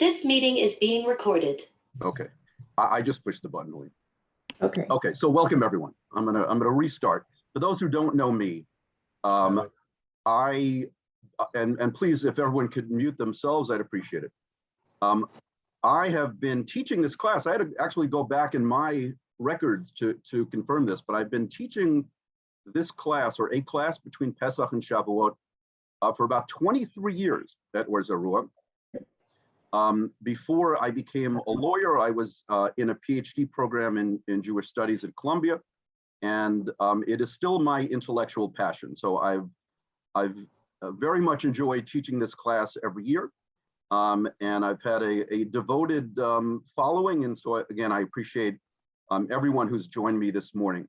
This meeting is being recorded. Okay, I just pushed the button. Okay. Okay, so welcome everyone. I'm gonna restart. For those who don't know me, and please, if everyone could mute themselves, I'd appreciate it. I have been teaching this class. I had to actually go back in my records to confirm this, but I've been teaching this class, or a class between Pesach and Shavuot, for about 23 years at Or Zarua. Before I became a lawyer, I was in a PhD program in Jewish studies at Columbia, and it is still my intellectual passion. So I've very much enjoyed teaching this class every year, and I've had a devoted following, and so again, I appreciate everyone who's joined me this morning.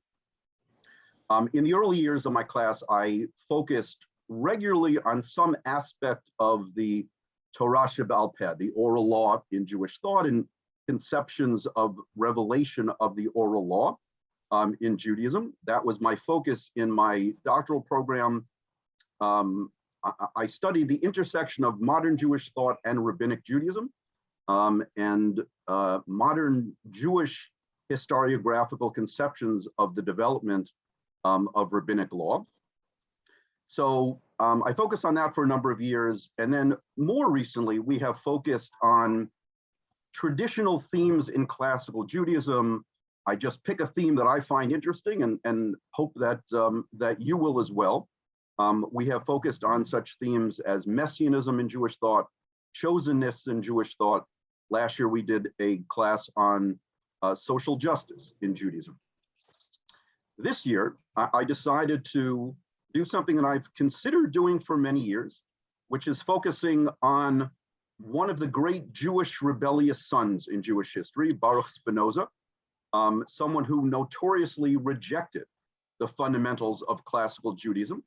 In the early years of my class, I focused regularly on some aspect of the Torah Shebaal Peh, the oral law in Jewish thought, and conceptions of revelation of the oral law in Judaism. That was my focus in my doctoral program. I studied the intersection of modern Jewish thought and rabbinic Judaism, and modern Jewish historiographical conceptions of the development of rabbinic law. So I focused on that for a number of years, and then more recently, we have focused on traditional themes in classical Judaism. I just pick a theme that I find interesting and hope that, that you will as well. We have focused on such themes as messianism in Jewish thought, chosenness in Jewish thought. Last year, we did a class on social justice in Judaism. This year, I decided to do something that I've considered doing for many years, which is focusing on one of the great Jewish rebellious sons in Jewish history, Baruch Spinoza, someone who notoriously rejected the fundamentals of classical Judaism.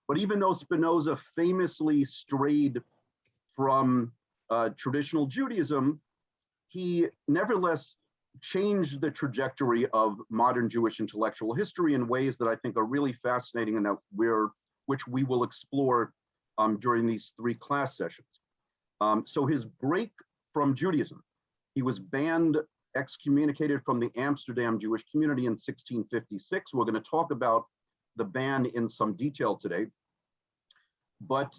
But even though Spinoza famously strayed from traditional Judaism, he nevertheless changed the trajectory of modern Jewish intellectual history in ways that I think are really fascinating, and that which we will explore during these 3 class sessions. So his break from Judaism, he was banned, excommunicated from the Amsterdam Jewish community in 1656. We're going to talk about the ban in some detail today, but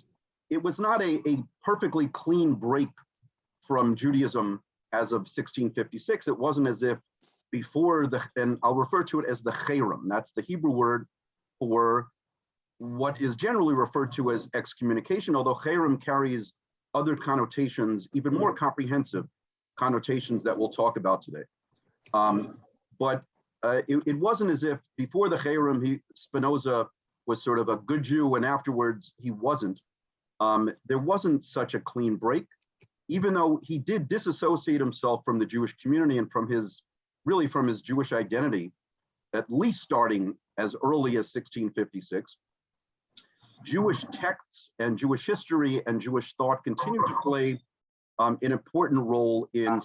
it was not a perfectly clean break from Judaism as of 1656. It wasn't as if before and I'll refer to it as the cherem. That's the Hebrew word for what is generally referred to as excommunication, although cherem carries other connotations, even more comprehensive connotations that we'll talk about today. But it wasn't as if before the cherem, Spinoza was sort of a good Jew, and afterwards he wasn't. There wasn't such a clean break, even though he did disassociate himself from the Jewish community and from his Jewish identity, at least starting as early as 1656. Jewish texts and Jewish history and Jewish thought continue to play an important role in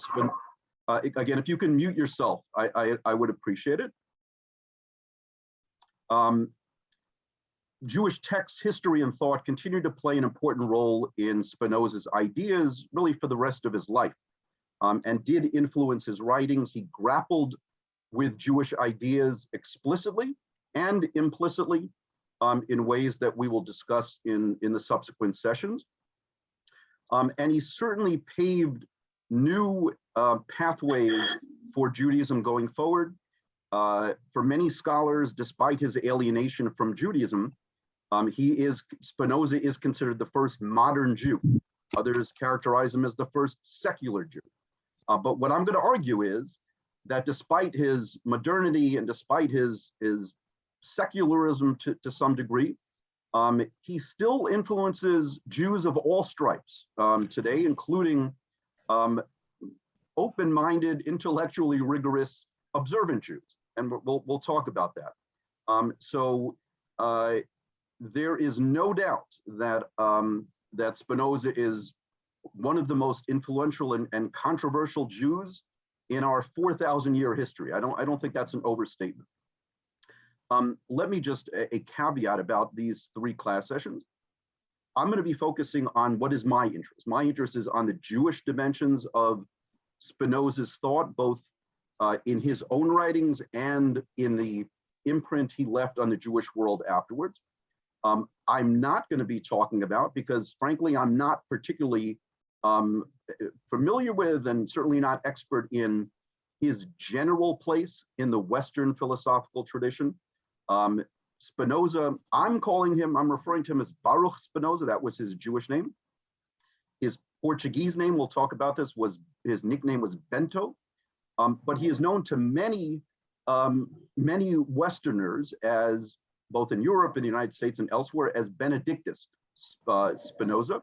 again, if you can mute yourself, I would appreciate it. Jewish text, history, and thought continue to play an important role in Spinoza's ideas, really for the rest of his life, and did influence his writings. He grappled with Jewish ideas explicitly and implicitly in ways that we will discuss in the subsequent sessions. And he certainly paved new pathways for Judaism going forward. For many scholars, despite his alienation from Judaism, Spinoza is considered the first modern Jew. Others characterize him as the first secular Jew. But what I'm going to argue is that despite his modernity and despite his secularism to some degree, he still influences Jews of all stripes today, including open-minded, intellectually rigorous, observant Jews. And we'll talk about that. So there is no doubt that that Spinoza is one of the most influential and controversial Jews in our 4,000-year history. I don't think that's an overstatement. Let me just a caveat about these 3 class sessions. I'm going to be focusing on what is my interest. My interest is on the Jewish dimensions of Spinoza's thought, both in his own writings and in the imprint he left on the Jewish world afterwards. I'm not going to be talking about, because frankly, I'm not particularly familiar with, and certainly not expert in, his general place in the Western philosophical tradition. Spinoza, I'm referring to him as Baruch Spinoza. That was his Jewish name. His Portuguese name, we'll talk about this, his nickname was Bento. But he is known to many Westerners, as both in Europe and the United States and elsewhere, as Benedictus Spinoza.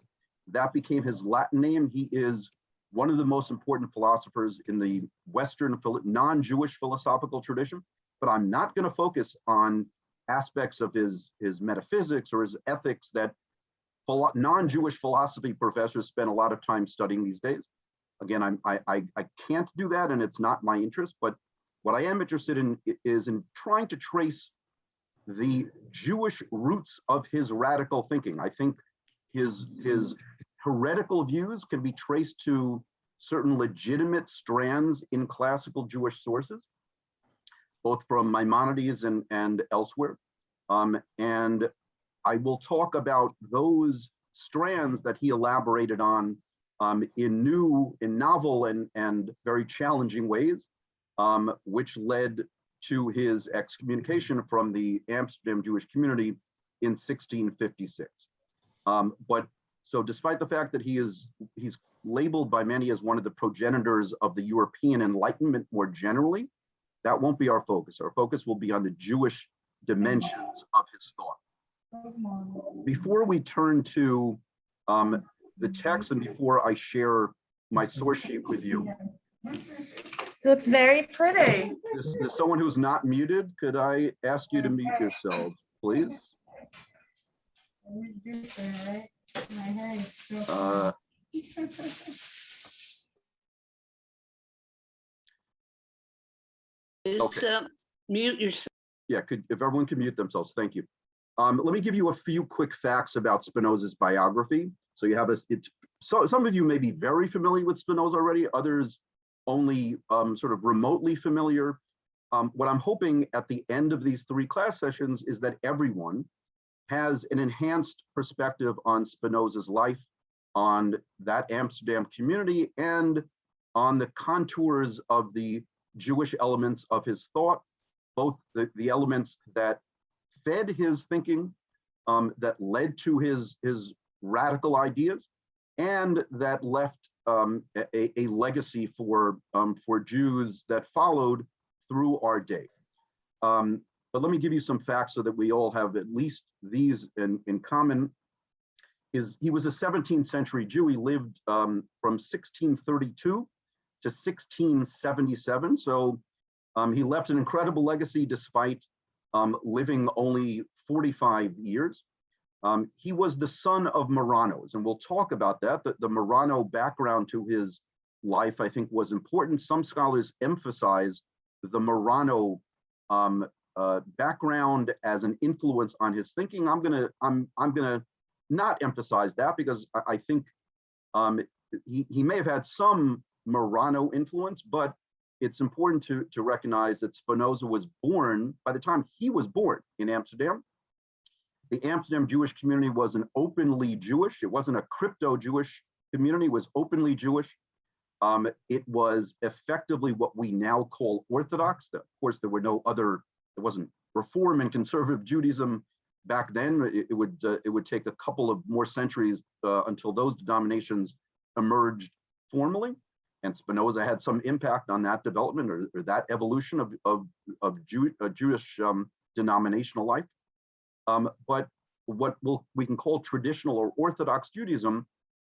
That became his Latin name. He is one of the most important philosophers in the Western non-Jewish philosophical tradition. But I'm not going to focus on aspects of his metaphysics or his ethics that non-Jewish philosophy professors spend a lot of time studying these days. Again, I can't do that, and it's not my interest. But what I am interested in is in trying to trace the Jewish roots of his radical thinking. I think his heretical views can be traced to certain legitimate strands in classical Jewish sources, both from Maimonides and elsewhere. And I will talk about those strands that he elaborated on in novel and very challenging ways, which led to his excommunication from the Amsterdam Jewish community in 1656. So despite the fact that he's labeled by many as one of the progenitors of the European Enlightenment more generally, that won't be our focus. Our focus will be on the Jewish dimensions of his thought. Before we turn to the text, and before I share my source sheet with you. Looks very pretty. There's someone who's not muted. Could I ask you to mute yourselves, please? Okay. Mute yourself. Yeah, if everyone can mute themselves, thank you. Let me give you a few quick facts about Spinoza's biography. So you have so some of you may be very familiar with Spinoza already, others only sort of remotely familiar. What I'm hoping at the end of these 3 class sessions is that everyone has an enhanced perspective on Spinoza's life, on that Amsterdam community, and on the contours of the Jewish elements of his thought, both the elements that fed his thinking, that led to his radical ideas, and that left a legacy for Jews that followed through our day. But let me give you some facts so that we all have at least these in common. He was a 17th century Jew. He lived from 1632 to 1677. So he left an incredible legacy despite living only 45 years. He was the son of Marranos, and we'll talk about that. The Marrano background to his life, I think, was important. Some scholars emphasize the Marrano background as an influence on his thinking. I'm gonna not emphasize that, because I think he may have had some Marrano influence, but it's important to recognize that Spinoza was born, by the time he was born in Amsterdam, the Amsterdam Jewish community was an openly Jewish, it wasn't a crypto-Jewish community, it was openly Jewish. It was effectively what we now call Orthodox. Of course, there were no other, it wasn't Reform and Conservative Judaism back then. It would take a couple of more centuries until those denominations emerged formally. And Spinoza had some impact on that development or that evolution of Jewish denominational life. But what we can call traditional or Orthodox Judaism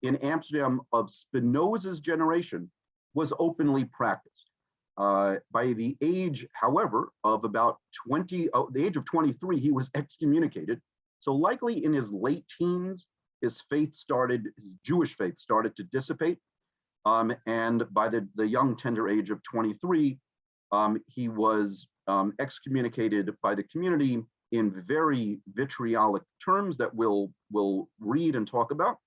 in Amsterdam of Spinoza's generation was openly practiced. By the age, however, of about the age of 23, he was excommunicated. So likely in his late teens, his Jewish faith started to dissipate. And by the young, tender age of 23, he was excommunicated by the community in very vitriolic terms that we'll read and talk about.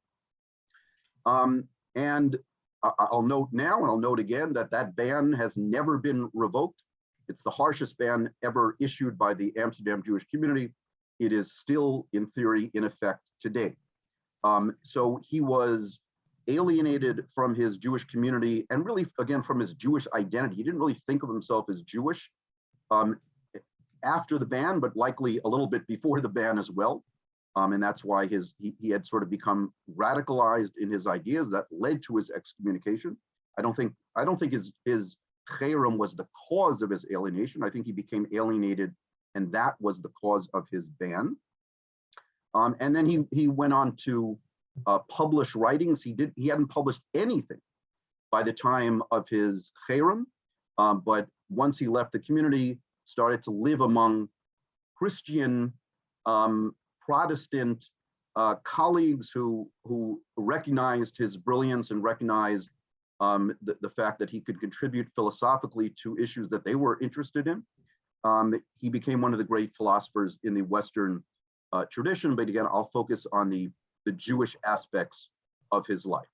And I'll note now, and I'll note again, that that ban has never been revoked. It's the harshest ban ever issued by the Amsterdam Jewish community. It is still, in theory, in effect today. So he was alienated from his Jewish community and really, again, from his Jewish identity. He didn't really think of himself as Jewish after the ban, but likely a little bit before the ban as well. And that's why he had sort of become radicalized in his ideas that led to his excommunication. I don't think his cherem was the cause of his alienation. I think he became alienated, and that was the cause of his ban. And then he went on to publish writings. He hadn't published anything by the time of his cherem, but once he left the community, started to live among Christian Protestant colleagues who recognized his brilliance and recognized the fact that he could contribute philosophically to issues that they were interested in. He became one of the great philosophers in the Western tradition, but again, I'll focus on the Jewish aspects of his life.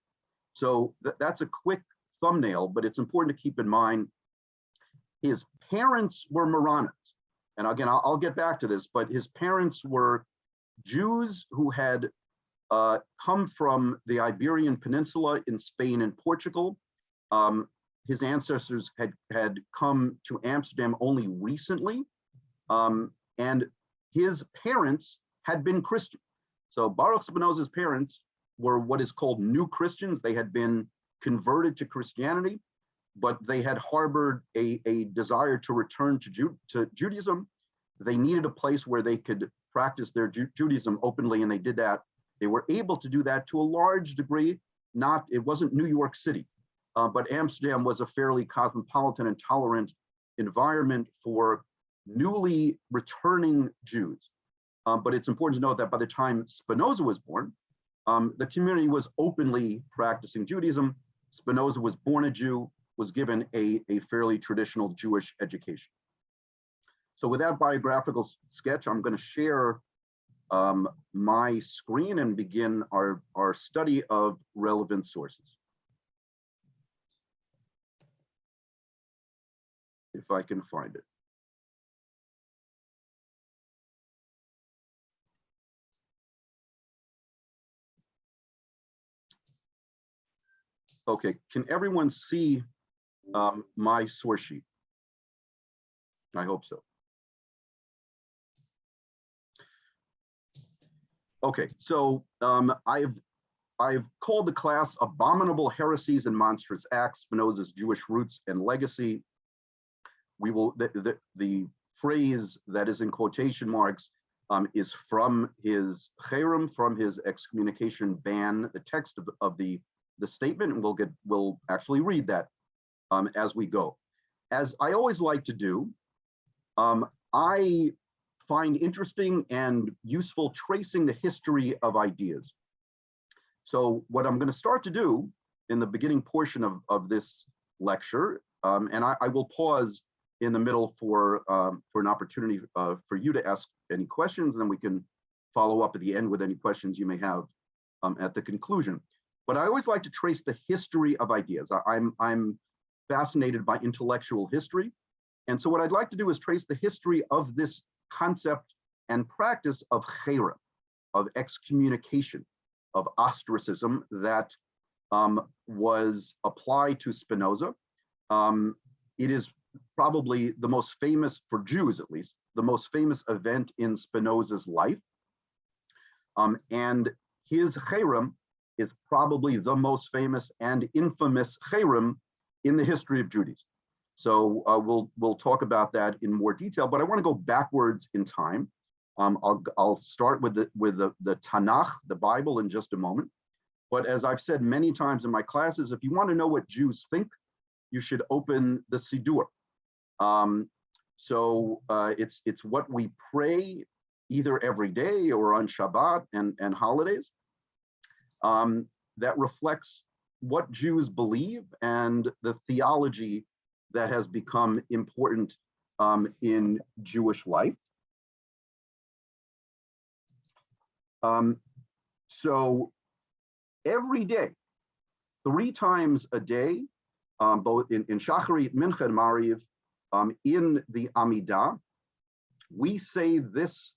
So that's a quick thumbnail, but it's important to keep in mind his parents were Maronites. And again, I'll get back to this, but his parents were Jews who had come from the Iberian Peninsula in Spain and Portugal. His ancestors had come to Amsterdam only recently, and his parents had been Christian. So Baruch Spinoza's parents were what is called new Christians. They had been converted to Christianity, but they had harbored a desire to return to Judaism. They needed a place where they could practice their Judaism openly, and they did that. They were able to do that to a large degree. It wasn't New York City, but Amsterdam was a fairly cosmopolitan and tolerant environment for newly returning Jews. But it's important to note that by the time Spinoza was born, the community was openly practicing Judaism. Spinoza was born a Jew, was given a fairly traditional Jewish education. So with that biographical sketch, I'm going to share my screen and begin our study of relevant sources. If I can find it. Okay, can everyone see my source sheet? I hope so. Okay, so I've called the class Abominable Heresies and Monstrous Acts, Spinoza's Jewish Roots and Legacy. We will, the phrase that is in quotation marks is from his cherem, from his excommunication ban, the text of the statement, and we'll actually read that as we go. As I always like to do, I find interesting and useful tracing the history of ideas. So what I'm going to start to do in the beginning portion of this lecture, and I will pause in the middle for an opportunity for you to ask any questions, and then we can follow up at the end with any questions you may have at the conclusion. But I always like to trace the history of ideas. I'm fascinated by intellectual history. And so what I'd like to do is trace the history of this concept and practice of cherem, of excommunication, of ostracism that was applied to Spinoza. It is probably the most famous, for Jews at least, the most famous event in Spinoza's life. And his cherem is probably the most famous and infamous cherem in the history of Judaism. So we'll talk about that in more detail, but I want to go backwards in time. I'll start with the Tanakh, the Bible, in just a moment. But as I've said many times in my classes, if you want to know what Jews think, you should open the Siddur. It's what we pray either every day or on Shabbat and holidays. That reflects what Jews believe and the theology that has become important in Jewish life. So every day, 3 times a day, both in Shacharit, Mincha, and Mariv, in the Amidah, we say this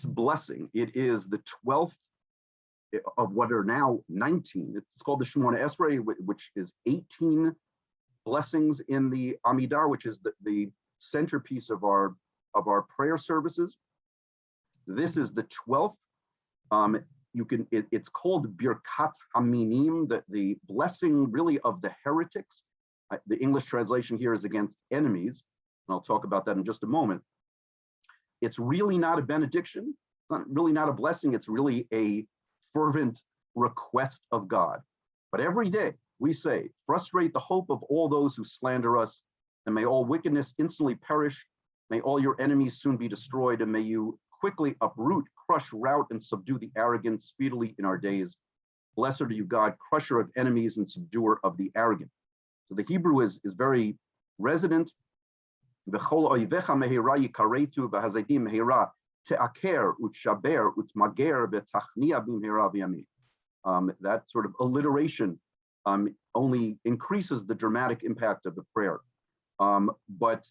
blessing. It is the 12th of what are now 19. It's called the Shemona Esrei, which is 18 blessings in the Amidah, which is the centerpiece of our prayer services. This is the 12th. It's called Birkat Haminim, the blessing really of the heretics. The English translation here is against enemies, and I'll talk about that in just a moment. It's really not a benediction. It's really not a blessing. It's really a fervent request of God. But every day we say, frustrate the hope of all those who slander us, and may all wickedness instantly perish. May all your enemies soon be destroyed, and may you quickly uproot, crush, rout, and subdue the arrogant speedily in our days. Blessed are you, God, crusher of enemies and subduer of the arrogant. So the Hebrew is very resonant. V'chol oivecha mehira yikaretu v'hazadim mehira te'aker u'tshaber u'tmager v'tachnia b'mehira v'yamim. That sort of alliteration only increases the dramatic impact of the prayer. But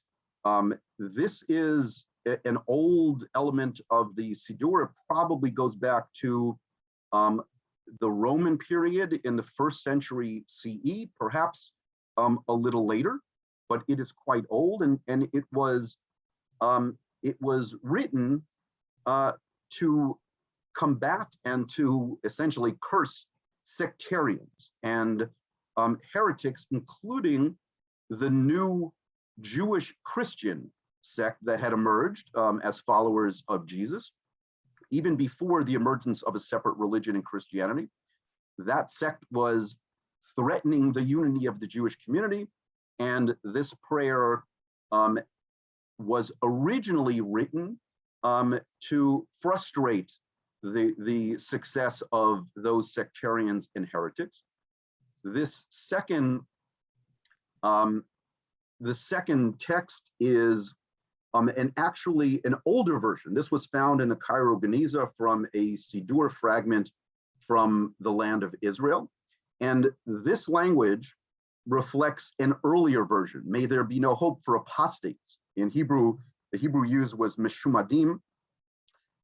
this is an old element of the Siddur. It probably goes back to the Roman period in the 1st century CE, perhaps a little later, but it is quite old, and it was written to combat and to essentially curse sectarians and heretics, including the new Jewish Christian sect that had emerged as followers of Jesus, even before the emergence of a separate religion in Christianity. That sect was threatening the unity of the Jewish community, and this prayer was originally written to frustrate the success of those sectarians and heretics. This second, the second text is actually an older version. This was found in the Cairo Geniza from a Siddur fragment from the land of Israel. And this language reflects an earlier version. May there be no hope for apostates. In Hebrew, the Hebrew used was mishumadim.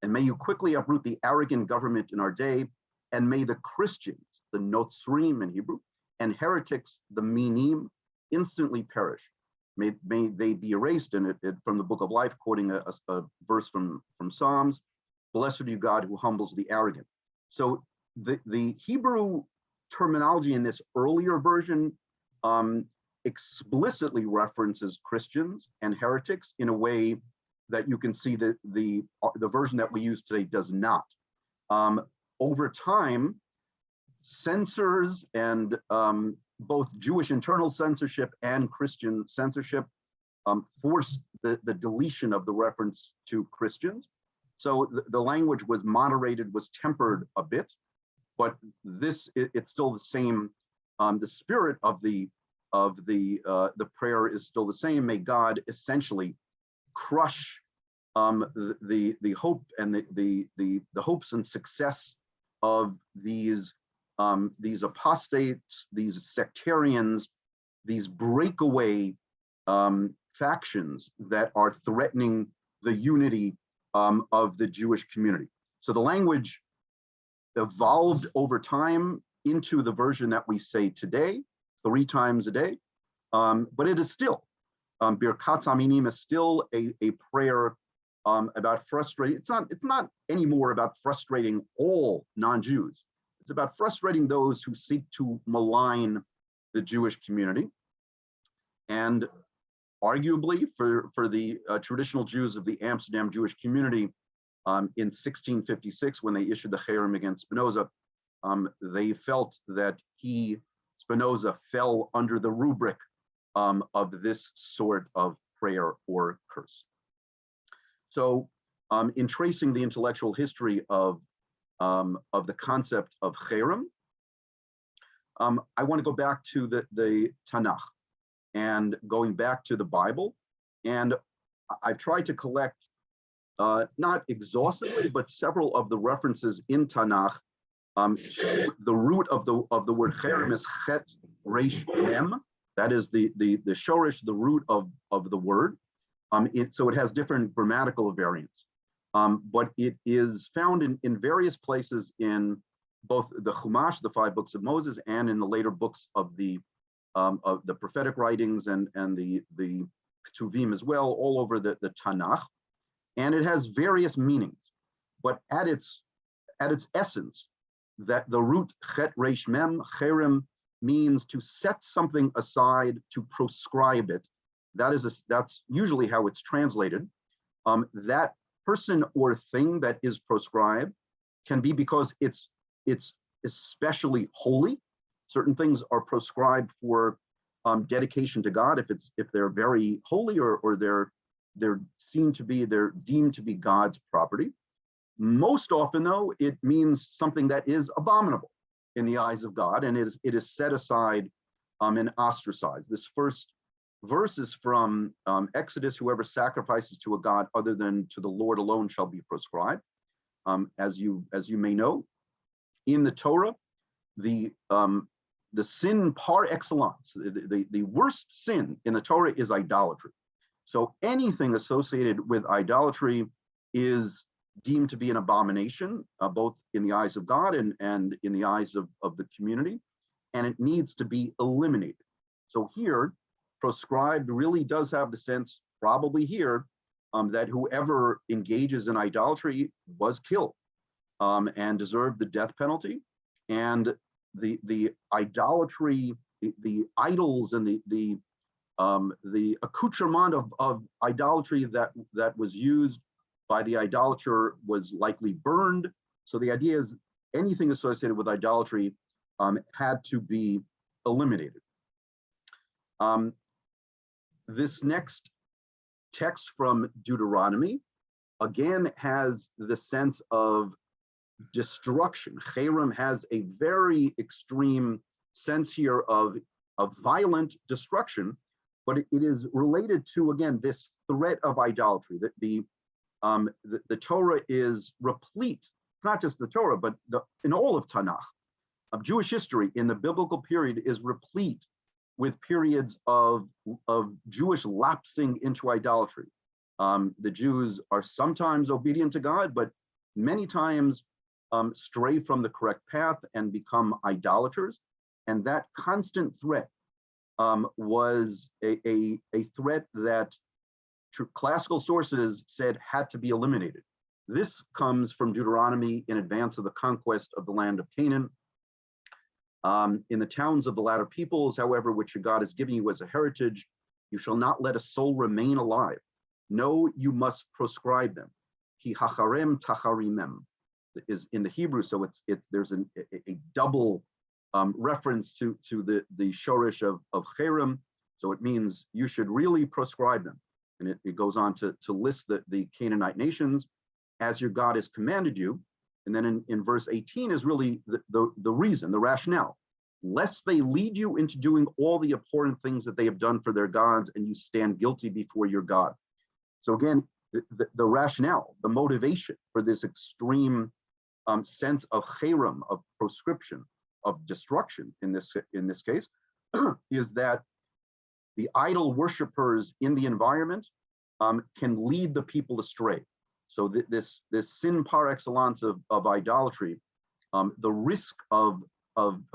And may you quickly uproot the arrogant government in our day. And may the Christians, the notzrim in Hebrew, and heretics, the minim, instantly perish. May they be erased. And from the Book of Life, quoting a verse from Psalms, blessed are you, God, who humbles the arrogant. So the Hebrew terminology in this earlier version explicitly references Christians and heretics in a way that you can see that the version that we use today does not. Over time, censors and both Jewish internal censorship and Christian censorship forced the deletion of the reference to Christians. So the language was moderated, was tempered a bit, but it's still the same. The spirit of the prayer is still the same. May God essentially crush the hope and the hopes and success of these apostates, these sectarians, these breakaway factions that are threatening the unity of the Jewish community. So the language evolved over time into the version that we say today, 3 times a day, but it is still, Birkat Haminim is still a prayer about frustrating. It's not anymore about frustrating all non-Jews. It's about frustrating those who seek to malign the Jewish community. And arguably for the traditional Jews of the Amsterdam Jewish community in 1656, when they issued the Cherem against Spinoza, they felt that Spinoza, fell under the rubric of this sort of prayer or curse. So in tracing the intellectual history of the concept of Cherem, I want to go back to the Tanakh and going back to the Bible. And I've tried to collect not exhaustively, but several of the references in Tanakh to the root of the word cherem is chet resh mem. That is the shorish, the root of the word. So it has different grammatical variants, but it is found in various places in both the Chumash, the 5 books of Moses, and in the later books of the prophetic writings and the Ketuvim as well, all over the Tanakh. And it has various meanings, but at its essence, that the root chet resh mem, cherem, means to set something aside, to proscribe it. That's usually how it's translated. That person or thing that is proscribed can be because it's especially holy. Certain things are proscribed for dedication to God if they're very holy or they're deemed to be God's property. Most often, though, it means something that is abominable in the eyes of God, and it is set aside and ostracized. This first verse is from Exodus: "Whoever sacrifices to a god other than to the Lord alone shall be proscribed." As you may know, in the Torah, the sin par excellence, the worst sin in the Torah is idolatry. So anything associated with idolatry is deemed to be an abomination, both in the eyes of God and in the eyes of the community, and it needs to be eliminated. So here, proscribed really does have the sense, probably here, that whoever engages in idolatry was killed and deserved the death penalty. And the idolatry, the idols and the accoutrement of idolatry that was used by the idolater was likely burned. So the idea is anything associated with idolatry had to be eliminated. This next text from Deuteronomy, again, has the sense of destruction. Cherem has a very extreme sense here of violent destruction, but it is related to, again, this threat of idolatry. That the Torah is replete. It's not just the Torah, but in all of Tanakh, of Jewish history in the biblical period is replete with periods of Jewish lapsing into idolatry. The Jews are sometimes obedient to God, but many times stray from the correct path and become idolaters. And that constant threat was a threat that classical sources said had to be eliminated. This comes from Deuteronomy in advance of the conquest of the land of Canaan. In the towns of the latter peoples, however, which your God is giving you as a heritage, you shall not let a soul remain alive. No, you must proscribe them. Ki hacharem tacharimem is in the Hebrew, so there's a double reference to the shorish of cherem. So it means you should really proscribe them. And it goes on to list the Canaanite nations as your God has commanded you. And then in verse 18 is really the reason, the rationale. Lest they lead you into doing all the abhorrent things that they have done for their gods and you stand guilty before your God. So again, the rationale, the motivation for this extreme sense of cherem, of proscription, of destruction in this case, is that the idol worshipers in the environment can lead the people astray. So this sin par excellence of idolatry, the risk of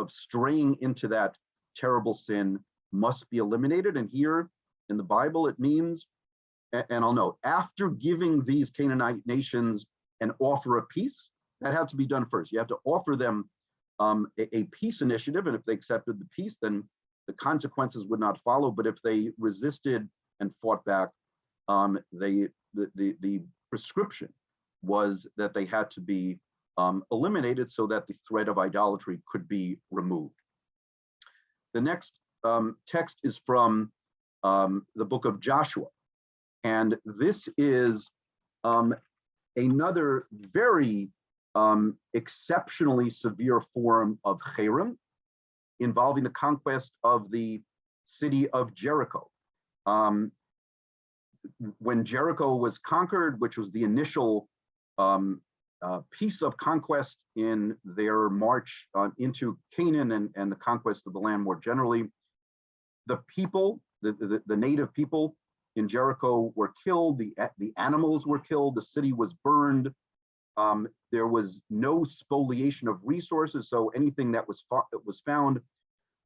straying into that terrible sin must be eliminated. And here in the Bible, it means, and I'll note, after giving these Canaanite nations an offer of peace, that had to be done first. You have to offer them a peace initiative, and if they accepted the peace, then the consequences would not follow. But if they resisted and fought back, the prescription was that they had to be eliminated so that the threat of idolatry could be removed. The next text is from the book of Joshua, and this is another very exceptionally severe form of cherem involving the conquest of the city of Jericho. when Jericho was conquered, which was the initial piece of conquest in their march into Canaan and the conquest of the land more generally, the people, the native people in Jericho were killed, the animals were killed, the city was burned. There was no spoliation of resources, so anything that was found,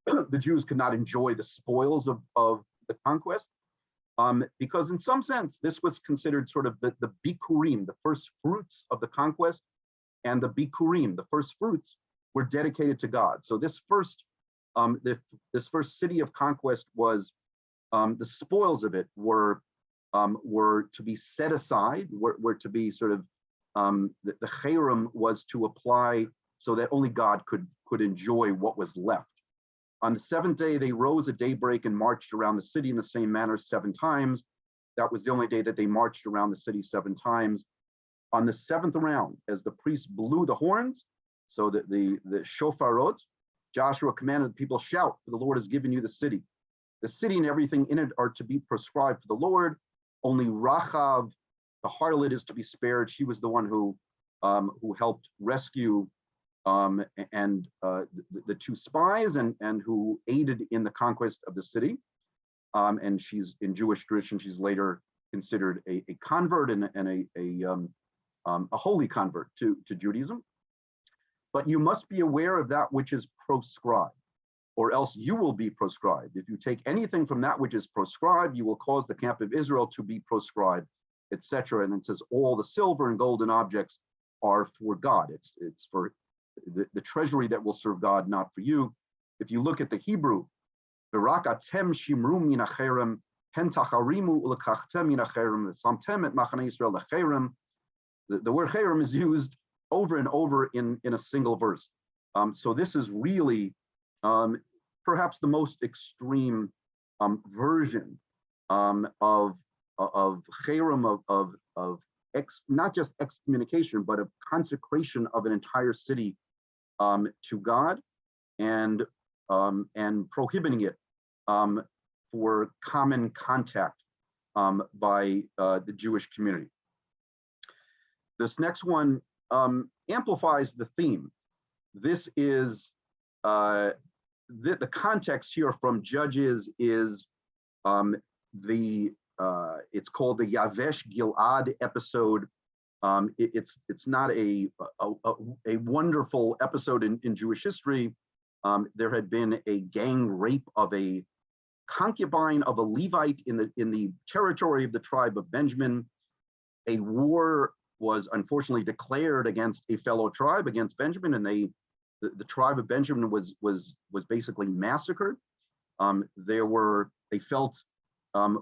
the Jews could not enjoy the spoils of the conquest. Because in some sense, this was considered sort of the bikurim, the first fruits of the conquest, and the bikurim, the first fruits, were dedicated to God. So this first city of conquest was, the spoils of it were to be set aside, were to be sort of, the cherem was to apply so that only God could enjoy what was left. On the seventh day, they rose at daybreak and marched around the city in the same manner 7 times. That was the only day that they marched around the city 7 times. On the 7th round, as the priests blew the horns, so that the shofarot, Joshua commanded the people, shout, for the Lord has given you the city. The city and everything in it are to be prescribed for the Lord. Only Rachav, the harlot, is to be spared. She was the one who helped rescue the 2 spies and who aided in the conquest of the city. And she's, in Jewish tradition, she's later considered a convert and a holy convert to Judaism. But you must be aware of that which is proscribed, or else you will be proscribed. If you take anything from that which is proscribed, you will cause the camp of Israel to be proscribed, etc. And it says all the silver and golden objects are for God. It's for the treasury that will serve God, not for you. If you look at the Hebrew, the word cherem is used over and over in a single verse. So this is really perhaps the most extreme version of cherem, of not just excommunication, but of consecration of an entire city to God, and prohibiting it for common contact by the Jewish community. This next one amplifies the theme. This is the context here from Judges is it's called the Yvesh Gilad episode. It's not a wonderful episode in Jewish history. There had been a gang rape of a concubine of a Levite in the territory of the tribe of Benjamin. A war was unfortunately declared against a fellow tribe, against Benjamin, and the tribe of Benjamin was basically massacred. They felt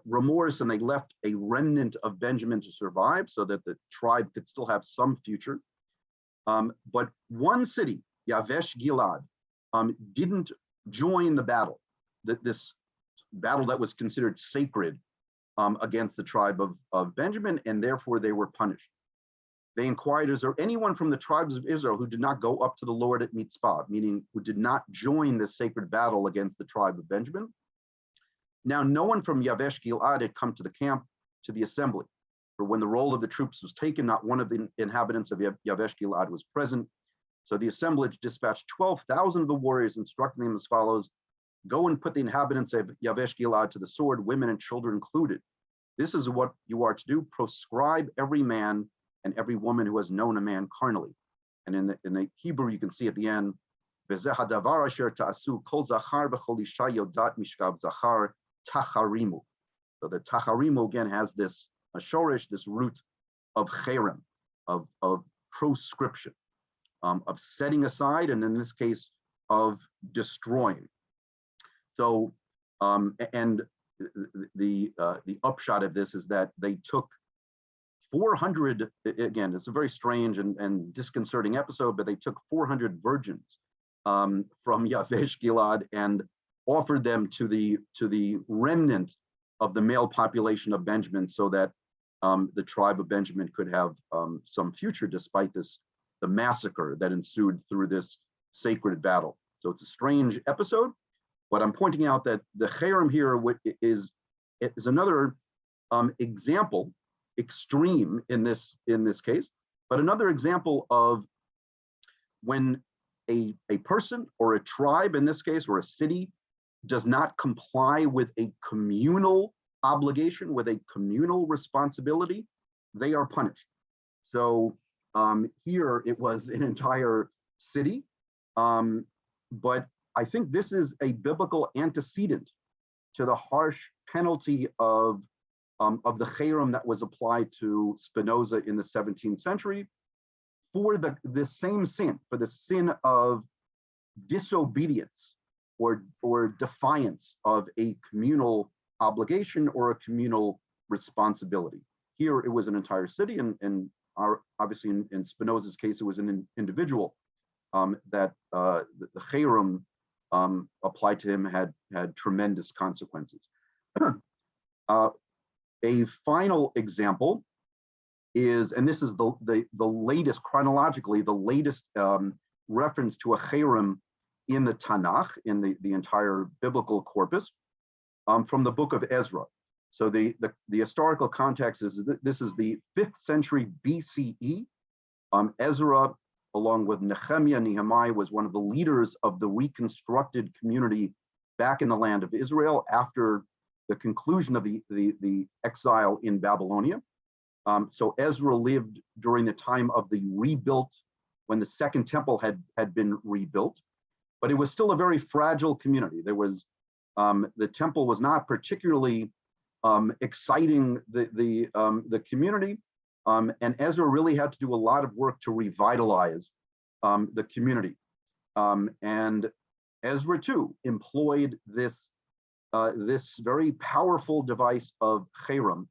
remorse, and they left a remnant of Benjamin to survive so that the tribe could still have some future. But one city, Yvesh Gilad, didn't join the battle, this battle that was considered sacred against the tribe of Benjamin, and therefore they were punished. They inquired, is there anyone from the tribes of Israel who did not go up to the Lord at Mitzpah, meaning who did not join this sacred battle against the tribe of Benjamin? Now, no one from Yvesh Gilad had come to the camp, to the assembly. For when the roll of the troops was taken, not one of the inhabitants of Yvesh Gilad was present. So the assemblage dispatched 12,000 of the warriors, instructing them as follows: go and put the inhabitants of Yvesh Gilad to the sword, women and children included. This is what you are to do: proscribe every man and every woman who has known a man carnally. And in the Hebrew, you can see at the end, so the tacharimu again has this shorish, this root of cherem, of proscription, of setting aside, and in this case, of destroying. So, and the upshot of this is that they took 400, again, it's a very strange and disconcerting episode, but they took 400 virgins from Yvesh Gilad and offered them to the remnant of the male population of Benjamin, so that the tribe of Benjamin could have some future despite the massacre that ensued through this sacred battle. So it's a strange episode, but I'm pointing out that the cherem here is another example, extreme in this case, but another example of when a person or a tribe in this case, or a city, does not comply with a communal obligation, with a communal responsibility, they are punished. So here it was an entire city, but I think this is a biblical antecedent to the harsh penalty of the cherem that was applied to Spinoza in the 17th century for the same sin, for the sin of disobedience or defiance of a communal obligation or a communal responsibility. Here it was an entire city, and obviously in Spinoza's case, it was an individual that the cherem applied to him had tremendous consequences. A final example is, and this is the latest, chronologically, the latest reference to a cherem in the Tanakh, in the entire biblical corpus, from the book of Ezra. So the historical context is this is the 5th century BCE. Ezra, along with Nehemiah, was one of the leaders of the reconstructed community back in the land of Israel after the conclusion of the exile in Babylonia. So Ezra lived during the time of the rebuilt, when the Second Temple had been rebuilt, but it was still a very fragile community. There was the temple was not particularly exciting the community, and Ezra really had to do a lot of work to revitalize the community. And Ezra too employed this very powerful device of cherem.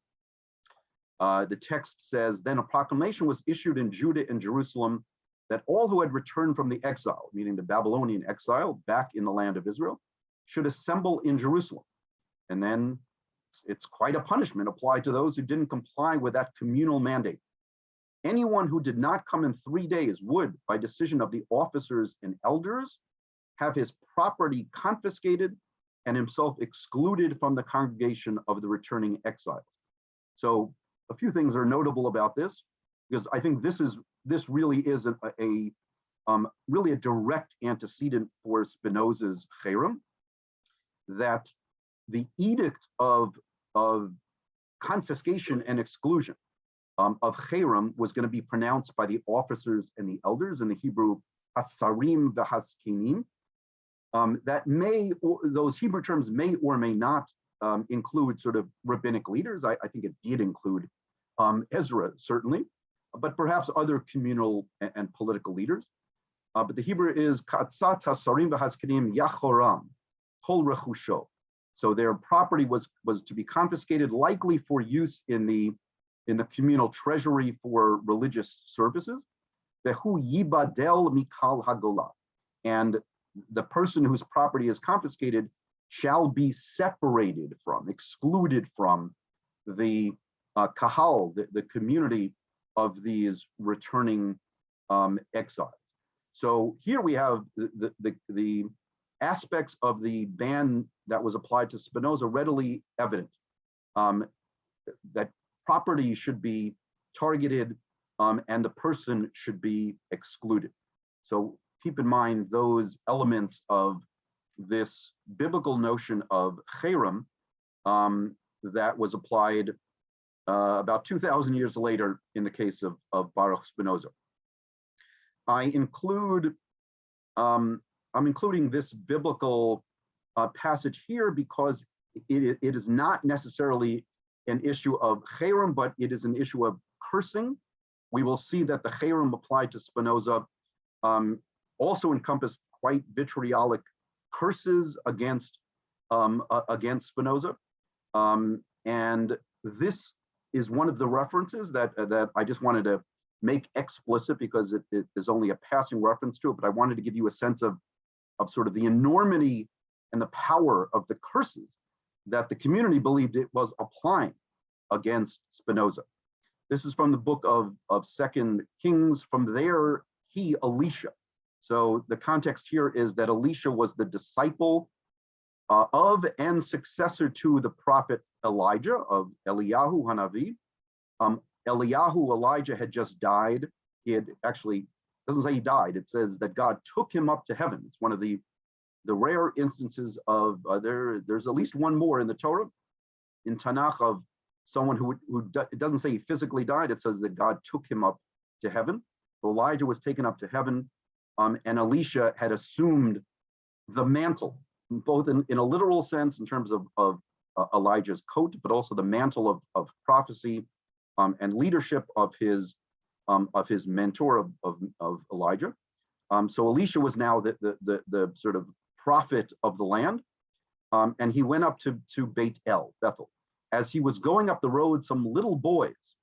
The text says, then a proclamation was issued in Judah and Jerusalem that all who had returned from the exile, meaning the Babylonian exile back in the land of Israel, should assemble in Jerusalem. And then it's quite a punishment applied to those who didn't comply with that communal mandate. Anyone who did not come in 3 days would, by decision of the officers and elders, have his property confiscated and himself excluded from the congregation of the returning exiles. So a few things are notable about this, because I think this really is really a direct antecedent for Spinoza's cherem, that the edict of confiscation and exclusion of cherem was going to be pronounced by the officers and the elders, in the Hebrew hasarim v'haskenim. Those Hebrew terms may or may not include sort of rabbinic leaders. I think it did include Ezra, certainly, but perhaps other communal and political leaders. But the Hebrew is katzat hasarim v'haskenim yachoram kol rechusho. So their property was to be confiscated, likely for use in the communal treasury for religious services. Vehu yibadel mikal hagola, and the person whose property is confiscated shall be separated from, excluded from the kahal, the community of these returning exiles. So here we have the aspects of the ban that was applied to Spinoza readily evident, that property should be targeted and the person should be excluded. So keep in mind those elements of this biblical notion of cherem that was applied about 2,000 years later in the case of Baruch Spinoza. I'm including this biblical passage here because it is not necessarily an issue of cherem, but it is an issue of cursing. We will see that the cherem applied to Spinoza also encompassed quite vitriolic curses against Spinoza, and this is one of the references that I just wanted to make explicit, because it is only a passing reference to it, but I wanted to give you a sense of sort of the enormity and the power of the curses that the community believed it was applying against Spinoza. This is from the book of 2 Kings. From there, Elisha. So the context here is that Elisha was the disciple of and successor to the prophet Elijah of Eliyahu Hanavi. Eliyahu, Elijah, had just died. He had actually, doesn't say he died, it says that God took him up to heaven. It's one of the rare instances of, there's at least one more in the Torah, in Tanakh, of someone who it doesn't say he physically died, it says that God took him up to heaven. So Elijah was taken up to heaven, and Elisha had assumed the mantle, both in a literal sense in terms of Elijah's coat, but also the mantle of prophecy and leadership of his mentor of Elijah. So Elisha was now the sort of prophet of the land, and he went up to Bethel. As he was going up the road, some little boys,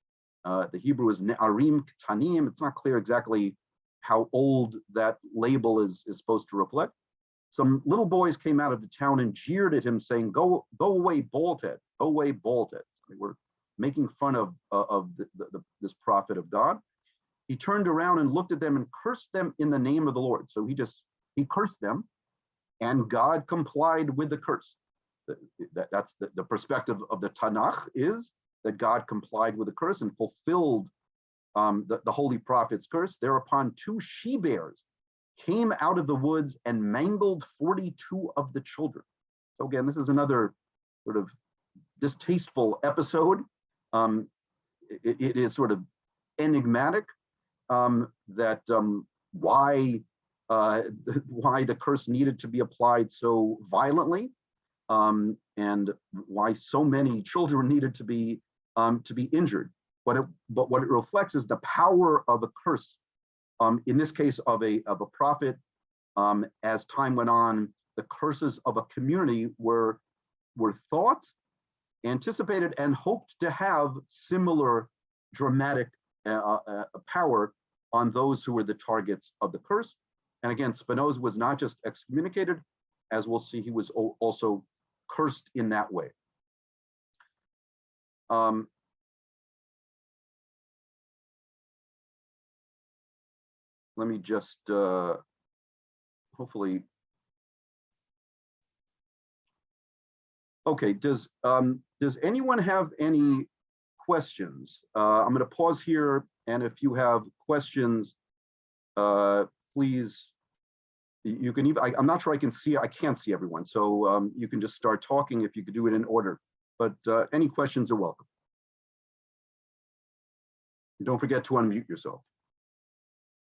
the Hebrew is Ne'arim Ktanim, it's not clear exactly how old that label is supposed to reflect. Some little boys came out of the town and jeered at him, saying, go away, bald head, go away, bald head. They were making fun of this prophet of God. He turned around and looked at them and cursed them in the name of the Lord. So he cursed them, and God complied with the curse. That's the perspective of the Tanakh, is that God complied with the curse and fulfilled the holy prophet's curse. Thereupon 2 she-bears came out of the woods and mangled 42 of the children. So again, this is another sort of distasteful episode. It is sort of enigmatic that why the curse needed to be applied so violently, and why so many children needed to be injured. But what it reflects is the power of a curse. In this case of a prophet, as time went on, the curses of a community were thought, anticipated, and hoped to have similar dramatic power on those who were the targets of the curse. And again, Spinoza was not just excommunicated, as we'll see, he was also cursed in that way. Let me just hopefully. Okay, does anyone have any questions? I'm going to pause here, and if you have questions, please, you can even, I'm not sure I can't see everyone, so you can just start talking if you could do it in order, but any questions are welcome. Don't forget to unmute yourself.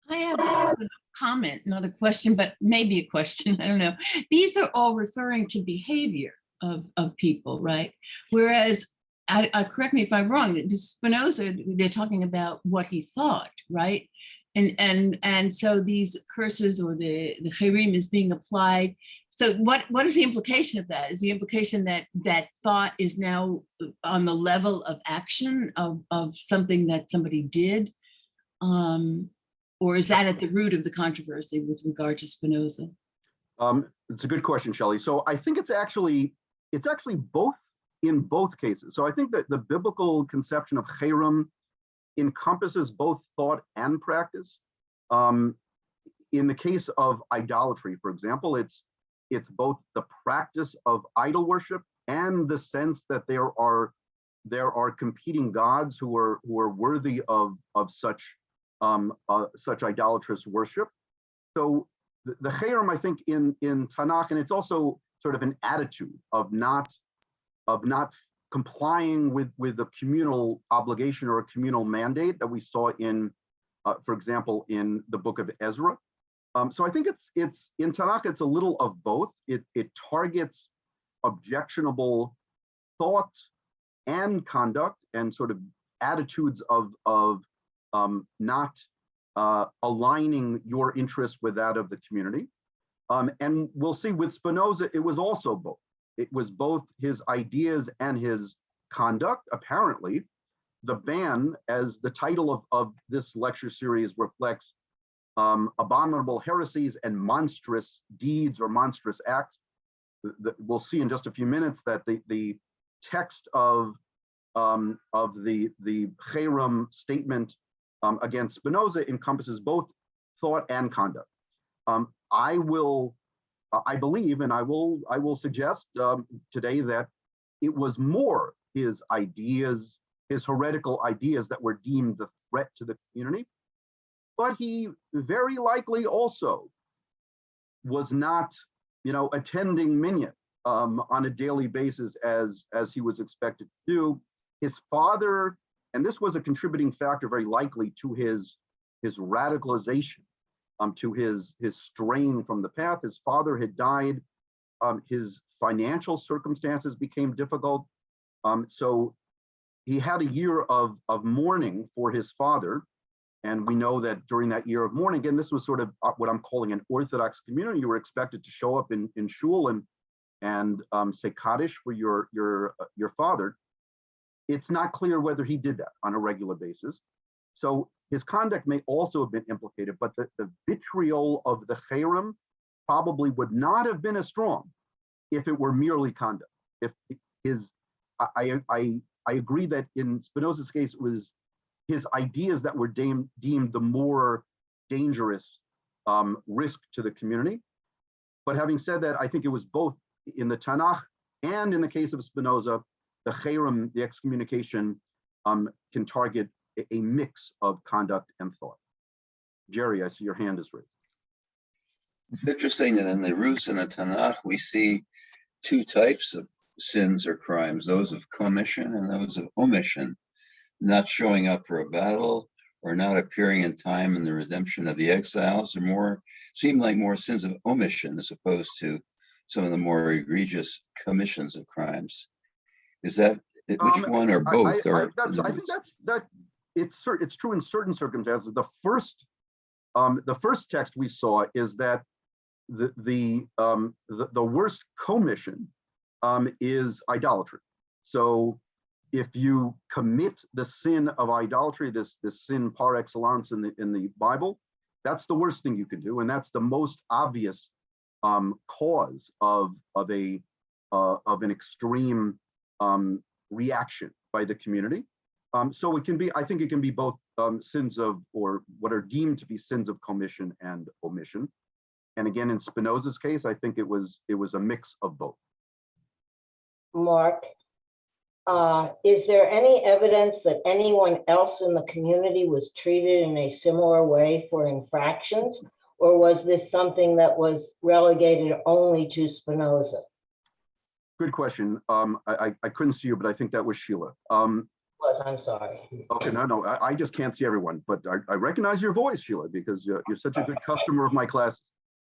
I have a comment, not a question, but maybe a question. I don't know. These are all referring to behavior of people, right? Whereas, correct me if I'm wrong, Spinoza, they're talking about what he thought, right? And so these curses or the cherem is being applied. So what is the implication of that? Is the implication that thought is now on the level of action of something that somebody did? Or is that at the root of the controversy with regard to Spinoza? It's a good question, Shelley. So I think it's actually both in both cases. So I think that the biblical conception of cherem encompasses both thought and practice. In the case of idolatry, for example, it's both the practice of idol worship and the sense that there are competing gods who are worthy of such idolatrous worship. So the cherem, I think, in Tanakh, and it's also sort of an attitude of not complying with a communal obligation or a communal mandate that we saw in, for example, in the book of Ezra. So I think it's in Tanakh, it's a little of both. It targets objectionable thought and conduct and sort of attitudes of not aligning your interests with that of the community. And we'll see with Spinoza, it was also both. It was both his ideas and his conduct, apparently. The ban, as the title of this lecture series reflects, abominable heresies and monstrous deeds or monstrous acts. We'll see in just a few minutes that the text of the cherem statement against Spinoza encompasses both thought and conduct. I will I believe, and I will suggest today that it was more his ideas, his heretical ideas that were deemed the threat to the community, but he very likely also was not, attending minyan on a daily basis as he was expected to do. His father, and this was a contributing factor very likely to his radicalization, to his straying from the path. His father had died. His financial circumstances became difficult. So he had a year of mourning for his father. And we know that during that year of mourning, again, this was sort of what I'm calling an Orthodox community. You were expected to show up in shul and say Kaddish for your father. It's not clear whether he did that on a regular basis. So his conduct may also have been implicated, but the vitriol of the cherem probably would not have been as strong if it were merely conduct. If I agree that in Spinoza's case, it was his ideas that were deemed the more dangerous risk to the community. But having said that, I think it was both in the Tanakh and in the case of Spinoza, the cherem, the excommunication, can target a mix of conduct and thought. Jerry, I see your hand is raised. It's interesting that in the roots in the Tanakh, we see two types of sins or crimes, those of commission and those of omission, not showing up for a battle or not appearing in time in the redemption of the exiles, or seem like more sins of omission as opposed to some of the more egregious commissions of crimes. Is that which one or both? I think that it's true in certain circumstances. The first text we saw is that the worst commission is idolatry. So if you commit the sin of idolatry, this sin par excellence in the Bible, that's the worst thing you can do, and that's the most obvious cause of an extreme reaction by the community. So it can be, I think it can be both sins of, or what are deemed to be sins of commission and omission. And again, in Spinoza's case, I think it was a mix of both. Mark, is there any evidence that anyone else in the community was treated in a similar way for infractions? Or was this something that was relegated only to Spinoza? Good question. I couldn't see you, but I think that was Sheila. I'm sorry. Okay, no, I just can't see everyone, but I recognize your voice, Sheila, because you're such a good customer of my classes.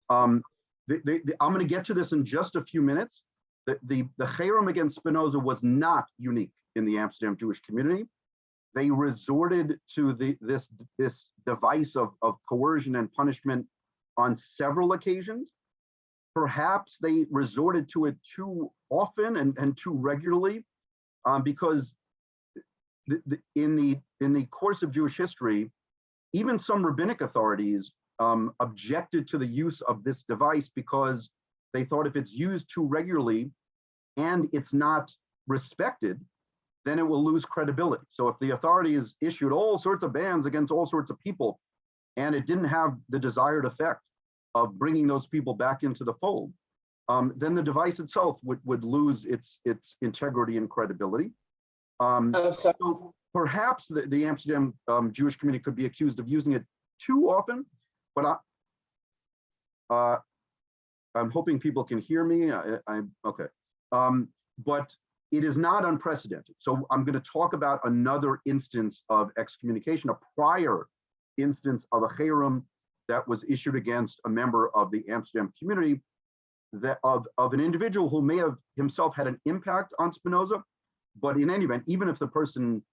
I'm going to get to this in just a few minutes. The cherem against Spinoza was not unique in the Amsterdam Jewish community. They resorted to this device of coercion and punishment on several occasions. Perhaps they resorted to it too often and too regularly, because in the course of Jewish history, even some rabbinic authorities objected to the use of this device because they thought if it's used too regularly and it's not respected, then it will lose credibility. So if the authorities issued all sorts of bans against all sorts of people and it didn't have the desired effect of bringing those people back into the fold, then the device itself would lose its integrity and credibility. So perhaps the Amsterdam Jewish community could be accused of using it too often, but I'm hoping people can hear me. Okay. But it is not unprecedented. So I'm going to talk about another instance of excommunication, a prior instance of a cherem that was issued against a member of the Amsterdam community, that of an individual who may have himself had an impact on Spinoza, but in any event, even if the person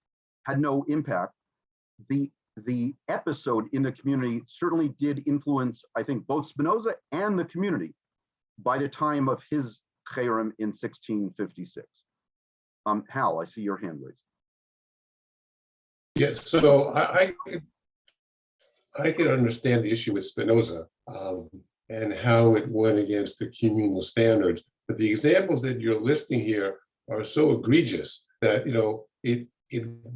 had no impact, the episode in the community certainly did influence, I think, both Spinoza and the community by the time of his cherem in 1656. Hal, I see your hand raised. Yes, so I can understand the issue with Spinoza and how it went against the communal standards. But the examples that you're listing here are so egregious that, it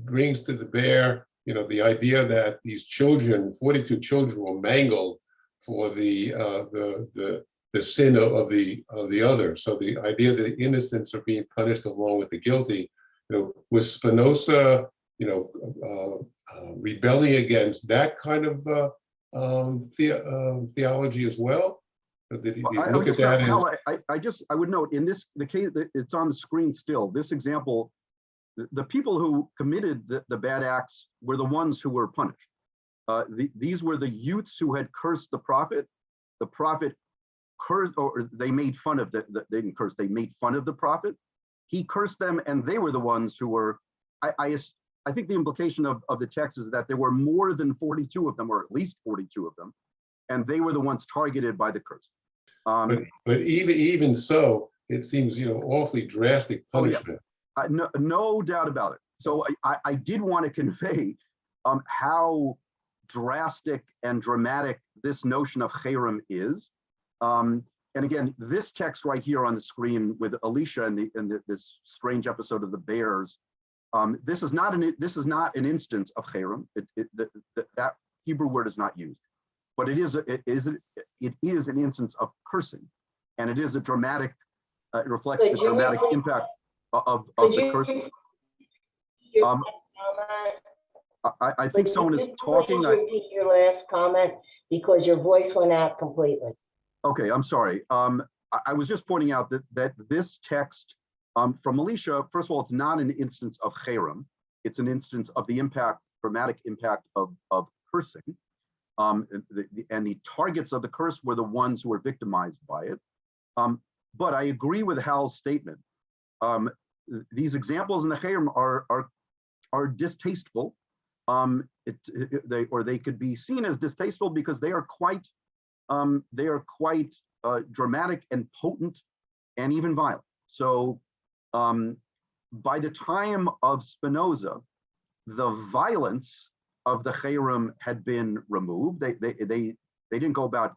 brings to the bear, the idea that these children, 42 children, were mangled for the the sin of the other. So the idea that the innocents are being punished along with the guilty, was Spinoza, rebelling against that kind of theology as well? Or did he Well, look at that as? I would note in this, the case, it's on the screen still, this example, the people who committed the bad acts were the ones who were punished. These were the youths who had cursed the prophet. The prophet cursed, or they made fun of they didn't curse, they made fun of the prophet. He cursed them, and they were the ones who were, I think the implication of the text is that there were more than 42 of them, or at least 42 of them, and they were the ones targeted by the curse. But even so, it seems, awfully drastic punishment. No doubt about it. So I did want to convey how drastic and dramatic this notion of cherem is. And again, this text right here on the screen with Alicia and this strange episode of the bears, this is not an instance of cherem. That Hebrew word is not used, but it is an instance of cursing, and it is a dramatic. It reflects the dramatic impact of the cursing. I think someone is talking. Please repeat your last comment because your voice went out completely. Okay, I'm sorry. I was just pointing out that this text from Alicia, first of all, it's not an instance of cherem. It's an instance of the dramatic impact of cursing. And the targets of the curse were the ones who were victimized by it. But I agree with Hal's statement. These examples in the cherem are distasteful. They could be seen as distasteful because they are quite dramatic and potent and even violent. So by the time of Spinoza, the violence of the cherem had been removed. They didn't go about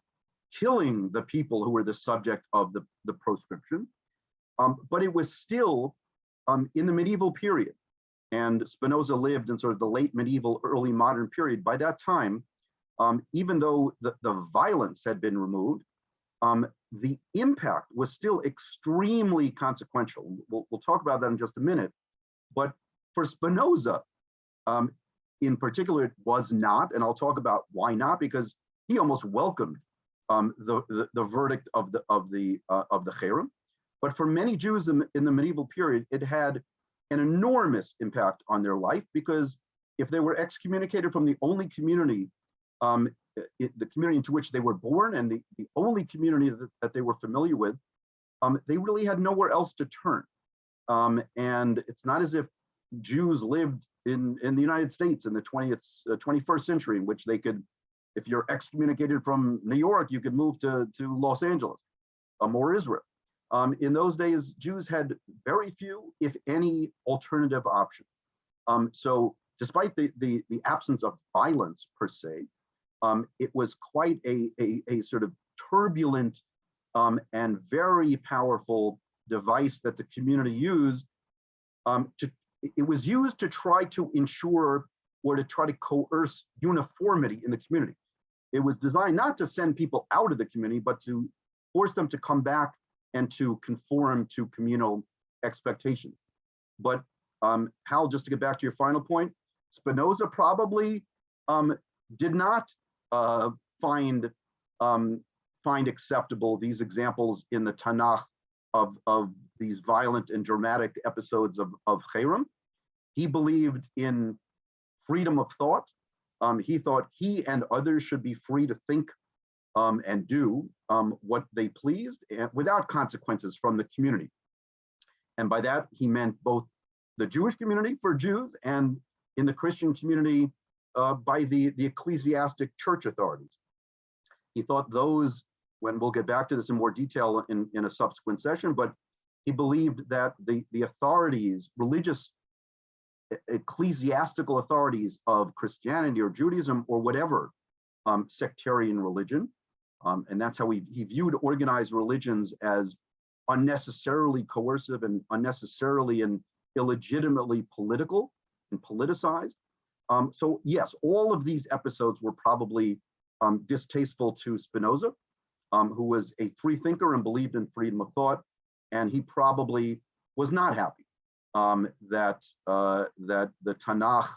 killing the people who were the subject of the proscription, but it was still in the medieval period. And Spinoza lived in sort of the late medieval, early modern period. By that time, even though the violence had been removed, the impact was still extremely consequential. We'll talk about that in just a minute. But for Spinoza, in particular, it was not, and I'll talk about why not, because he almost welcomed the verdict of the cherem. But for many Jews in the medieval period, it had an enormous impact on their life, because if they were excommunicated from the only community, the community into which they were born, and the only community that they were familiar with, they really had nowhere else to turn. And it's not as if Jews lived in the United States in the 21st century, in which they could, if you're excommunicated from New York, you could move to Los Angeles or Israel. In those days, Jews had very few, if any, alternative options. So despite the absence of violence per se, it was quite a sort of turbulent and very powerful device that the community used. It was used to try to ensure or to try to coerce uniformity in the community. It was designed not to send people out of the community, but to force them to come back and to conform to communal expectations. But Hal, just to get back to your final point, Spinoza probably did not find acceptable these examples in the Tanakh of these violent and dramatic episodes of cherem. He believed in freedom of thought. He thought he and others should be free to think and do what they pleased, and without consequences from the community. And by that, he meant both the Jewish community for Jews, and in the Christian community by the ecclesiastic church authorities. He thought those, when we'll get back to this in more detail in a subsequent session, but he believed that the authorities, religious, ecclesiastical authorities of Christianity or Judaism or whatever sectarian religion, and that's how he viewed organized religions as unnecessarily coercive and unnecessarily and illegitimately political and politicized. So yes, all of these episodes were probably distasteful to Spinoza. who was a free thinker and believed in freedom of thought, and he probably was not happy that the Tanakh,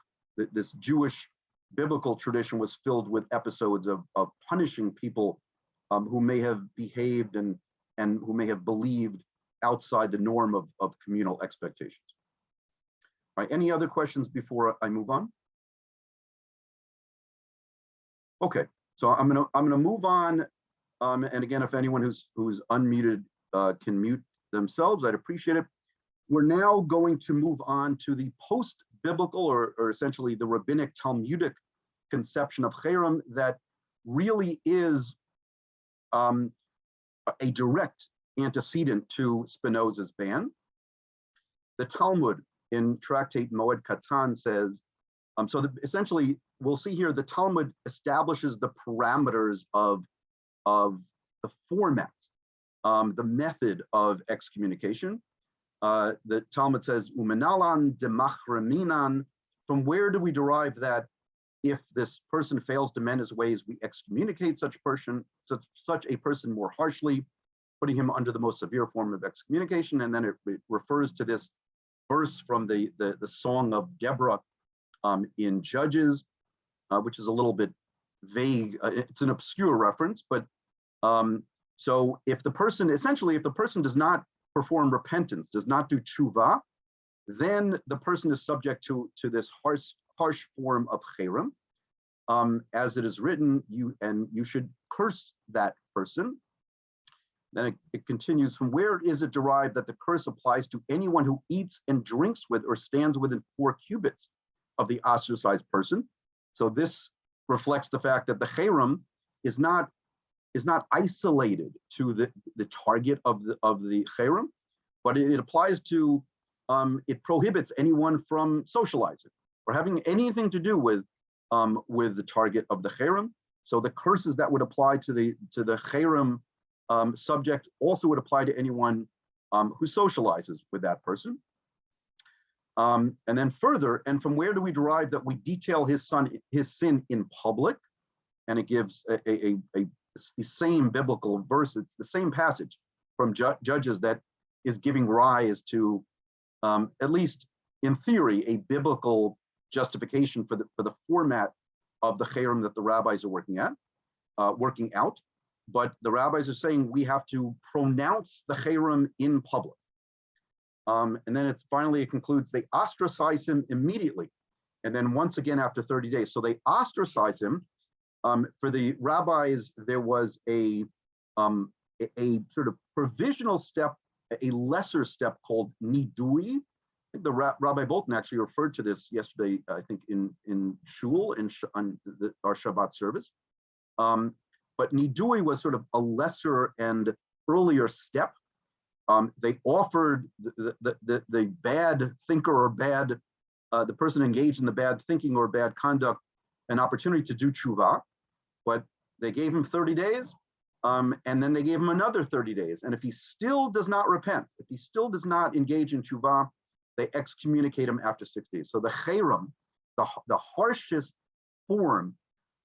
this Jewish biblical tradition, was filled with episodes of punishing people who may have behaved and who may have believed outside the norm of communal expectations. All right, any other questions before I move on? Okay, so I'm gonna move on, and again, if anyone who's unmuted can mute themselves, I'd appreciate it. We're now going to move on to the post-biblical, or essentially the rabbinic Talmudic conception of cherem that really is a direct antecedent to Spinoza's ban. The Talmud in Tractate Moed Katan says, essentially, we'll see here the Talmud establishes the parameters of the format, the method of excommunication. The Talmud says, Umenalan demachraminan, from where do we derive that if this person fails to mend his ways, we excommunicate such a person more harshly, putting him under the most severe form of excommunication. And then it refers to this verse from the Song of Deborah in Judges, which is a little bit vague. It's an obscure reference, but so if the person does not perform repentance, does not do tshuva, then the person is subject to this harsh form of cherem. As it is written, you should curse that person. Then it continues, from where is it derived that the curse applies to anyone who eats and drinks with or stands within 4 cubits of the ostracized person? So this reflects the fact that the cherem is not isolated to the target of the cherem, but it applies to, it prohibits anyone from socializing or having anything to do with the target of the cherem. So the curses that would apply to the cherem subject also would apply to anyone who socializes with that person. And then further, and from where do we derive that we detail his sin in public? And it gives the same biblical verse, it's the same passage from Judges that is giving rise to, at least in theory, a biblical justification for the format of the cherem that the rabbis are working out. But the rabbis are saying we have to pronounce the cherem in public. And then it concludes, they ostracize him immediately. And then once again after 30 days. So they ostracize him. For the rabbis, there was a sort of provisional step, a lesser step called nidui. I think the Rabbi Bolton actually referred to this yesterday, I think in Shul, on our Shabbat service. But nidui was sort of a lesser and earlier step. They offered the bad thinker or the person engaged in the bad thinking or bad conduct an opportunity to do tshuva, but they gave him 30 days, and then they gave him another 30 days. And if he still does not repent, if he still does not engage in tshuva, they excommunicate him after 6 days. So the cherem, the harshest form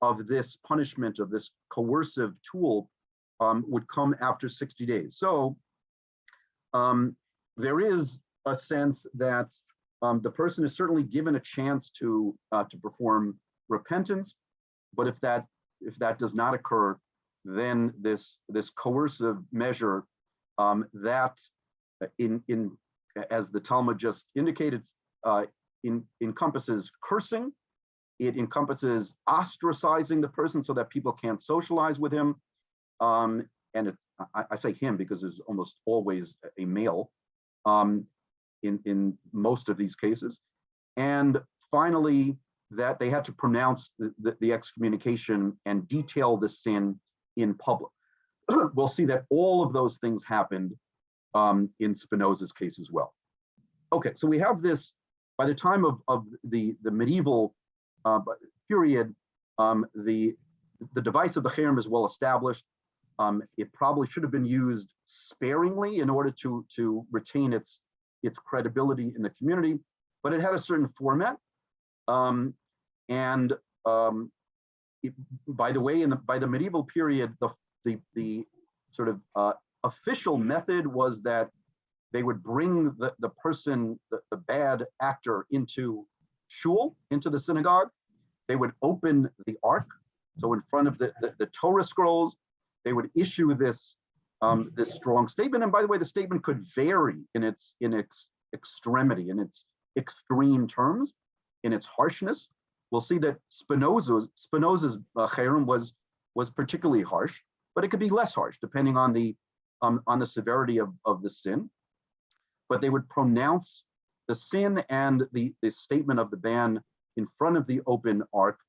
of this punishment, of this coercive tool, would come after 60 days. So there is a sense that the person is certainly given a chance to perform repentance, but if that does not occur, then this coercive measure that as the Talmud just indicated, encompasses cursing. It encompasses ostracizing the person so that people can't socialize with him. And I say him because there's almost always a male in most of these cases. And finally, that they had to pronounce the excommunication and detail the sin in public. We'll see that all of those things happened in Spinoza's case as well. Okay, so we have this, by the time of the medieval period, the device of the cherem is well established. It probably should have been used sparingly in order to retain its credibility in the community, but it had a certain format. By the way, by the medieval period, the sort of official method was that they would bring the person, the bad actor, into shul, into the synagogue. They would open the ark. So in front of the Torah scrolls, they would issue this this strong statement. And by the way, the statement could vary in its extremity, in its extreme terms, in its harshness. We'll see that Spinoza's cherem was particularly harsh, but it could be less harsh depending on the severity of the sin. But they would pronounce the sin and the statement of the ban in front of the open ark.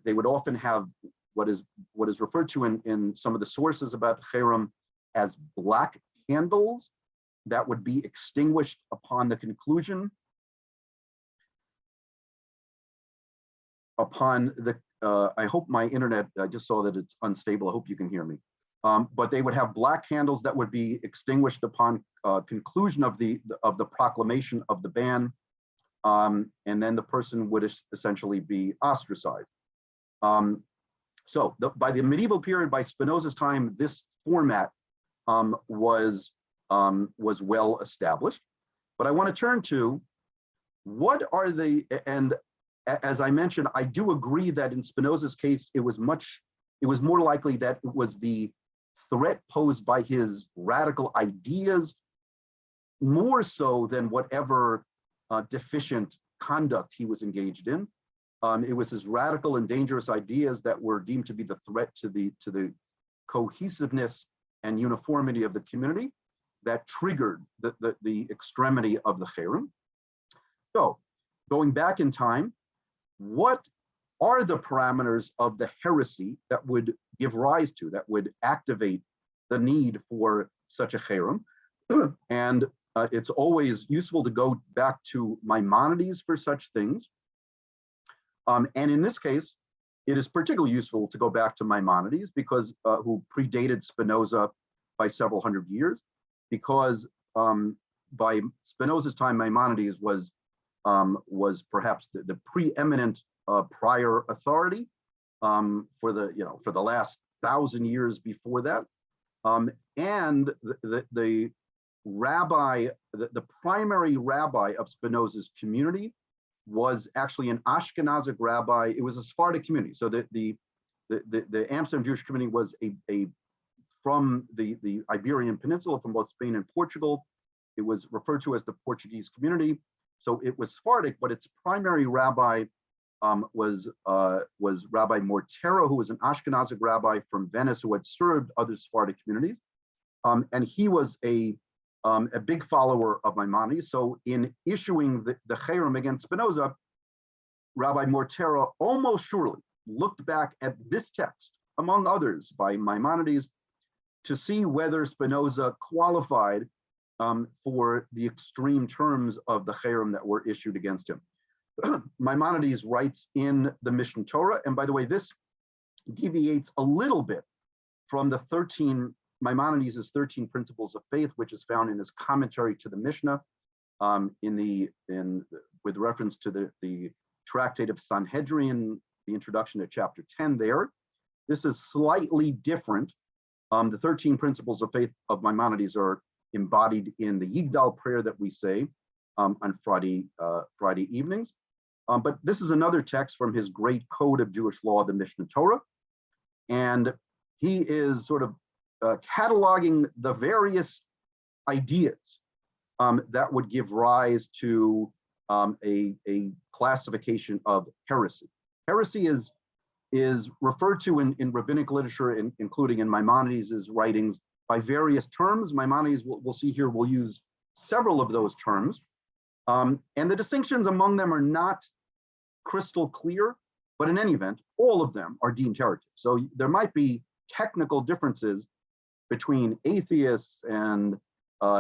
They would often have what is referred to in some of the sources about cherem as black candles that would be extinguished upon the conclusion. Upon the, I hope my internet, I just saw that it's unstable. I hope you can hear me. But they would have black candles that would be extinguished upon conclusion of the proclamation of the ban, and then the person would essentially be ostracized. So by the medieval period, by Spinoza's time, this format was well established. But I want to turn to what are the, and as I mentioned, I do agree that in Spinoza's case, it was more likely that it was the threat posed by his radical ideas, more so than whatever deficient conduct he was engaged in. It was his radical and dangerous ideas that were deemed to be the threat to the cohesiveness and uniformity of the community that triggered the extremity of the cherem. So, going back in time, what are the parameters of the heresy that would give rise to, that would activate the need for such a cherem? And it's always useful to go back to Maimonides for such things. And in this case, it is particularly useful to go back to Maimonides because who predated Spinoza by several hundred years, because by Spinoza's time, Maimonides was perhaps the preeminent prior authority for the last 1,000 years before that, and the rabbi, the primary rabbi of Spinoza's community was actually an Ashkenazic rabbi. It was a Sephardic community, so the Amsterdam Jewish community was from the Iberian Peninsula, from both Spain and Portugal. It was referred to as the Portuguese community. So it was Sephardic, but its primary rabbi was Rabbi Mortero, who was an Ashkenazic rabbi from Venice who had served other Sephardic communities. And he was a big follower of Maimonides. So in issuing the cherem against Spinoza, Rabbi Mortero almost surely looked back at this text, among others by Maimonides, to see whether Spinoza qualified for the extreme terms of the cherem that were issued against him. Maimonides writes in the Mishnah Torah, and by the way, this deviates a little bit from the Maimonides' 13 principles of faith, which is found in his commentary to the Mishnah, with reference to the tractate of Sanhedrin, the introduction to chapter 10 there. This is slightly different. The 13 principles of faith of Maimonides are embodied in the Yigdal prayer that we say on Friday evenings. But this is another text from his great code of Jewish law, the Mishnah Torah. And he is sort of cataloging the various ideas that would give rise to a classification of heresy. Heresy is referred to in rabbinic literature, including in Maimonides' writings, by various terms. Maimonides, we'll see here, will use several of those terms. And the distinctions among them are not crystal clear, but in any event, all of them are deemed heretics. So there might be technical differences between atheists and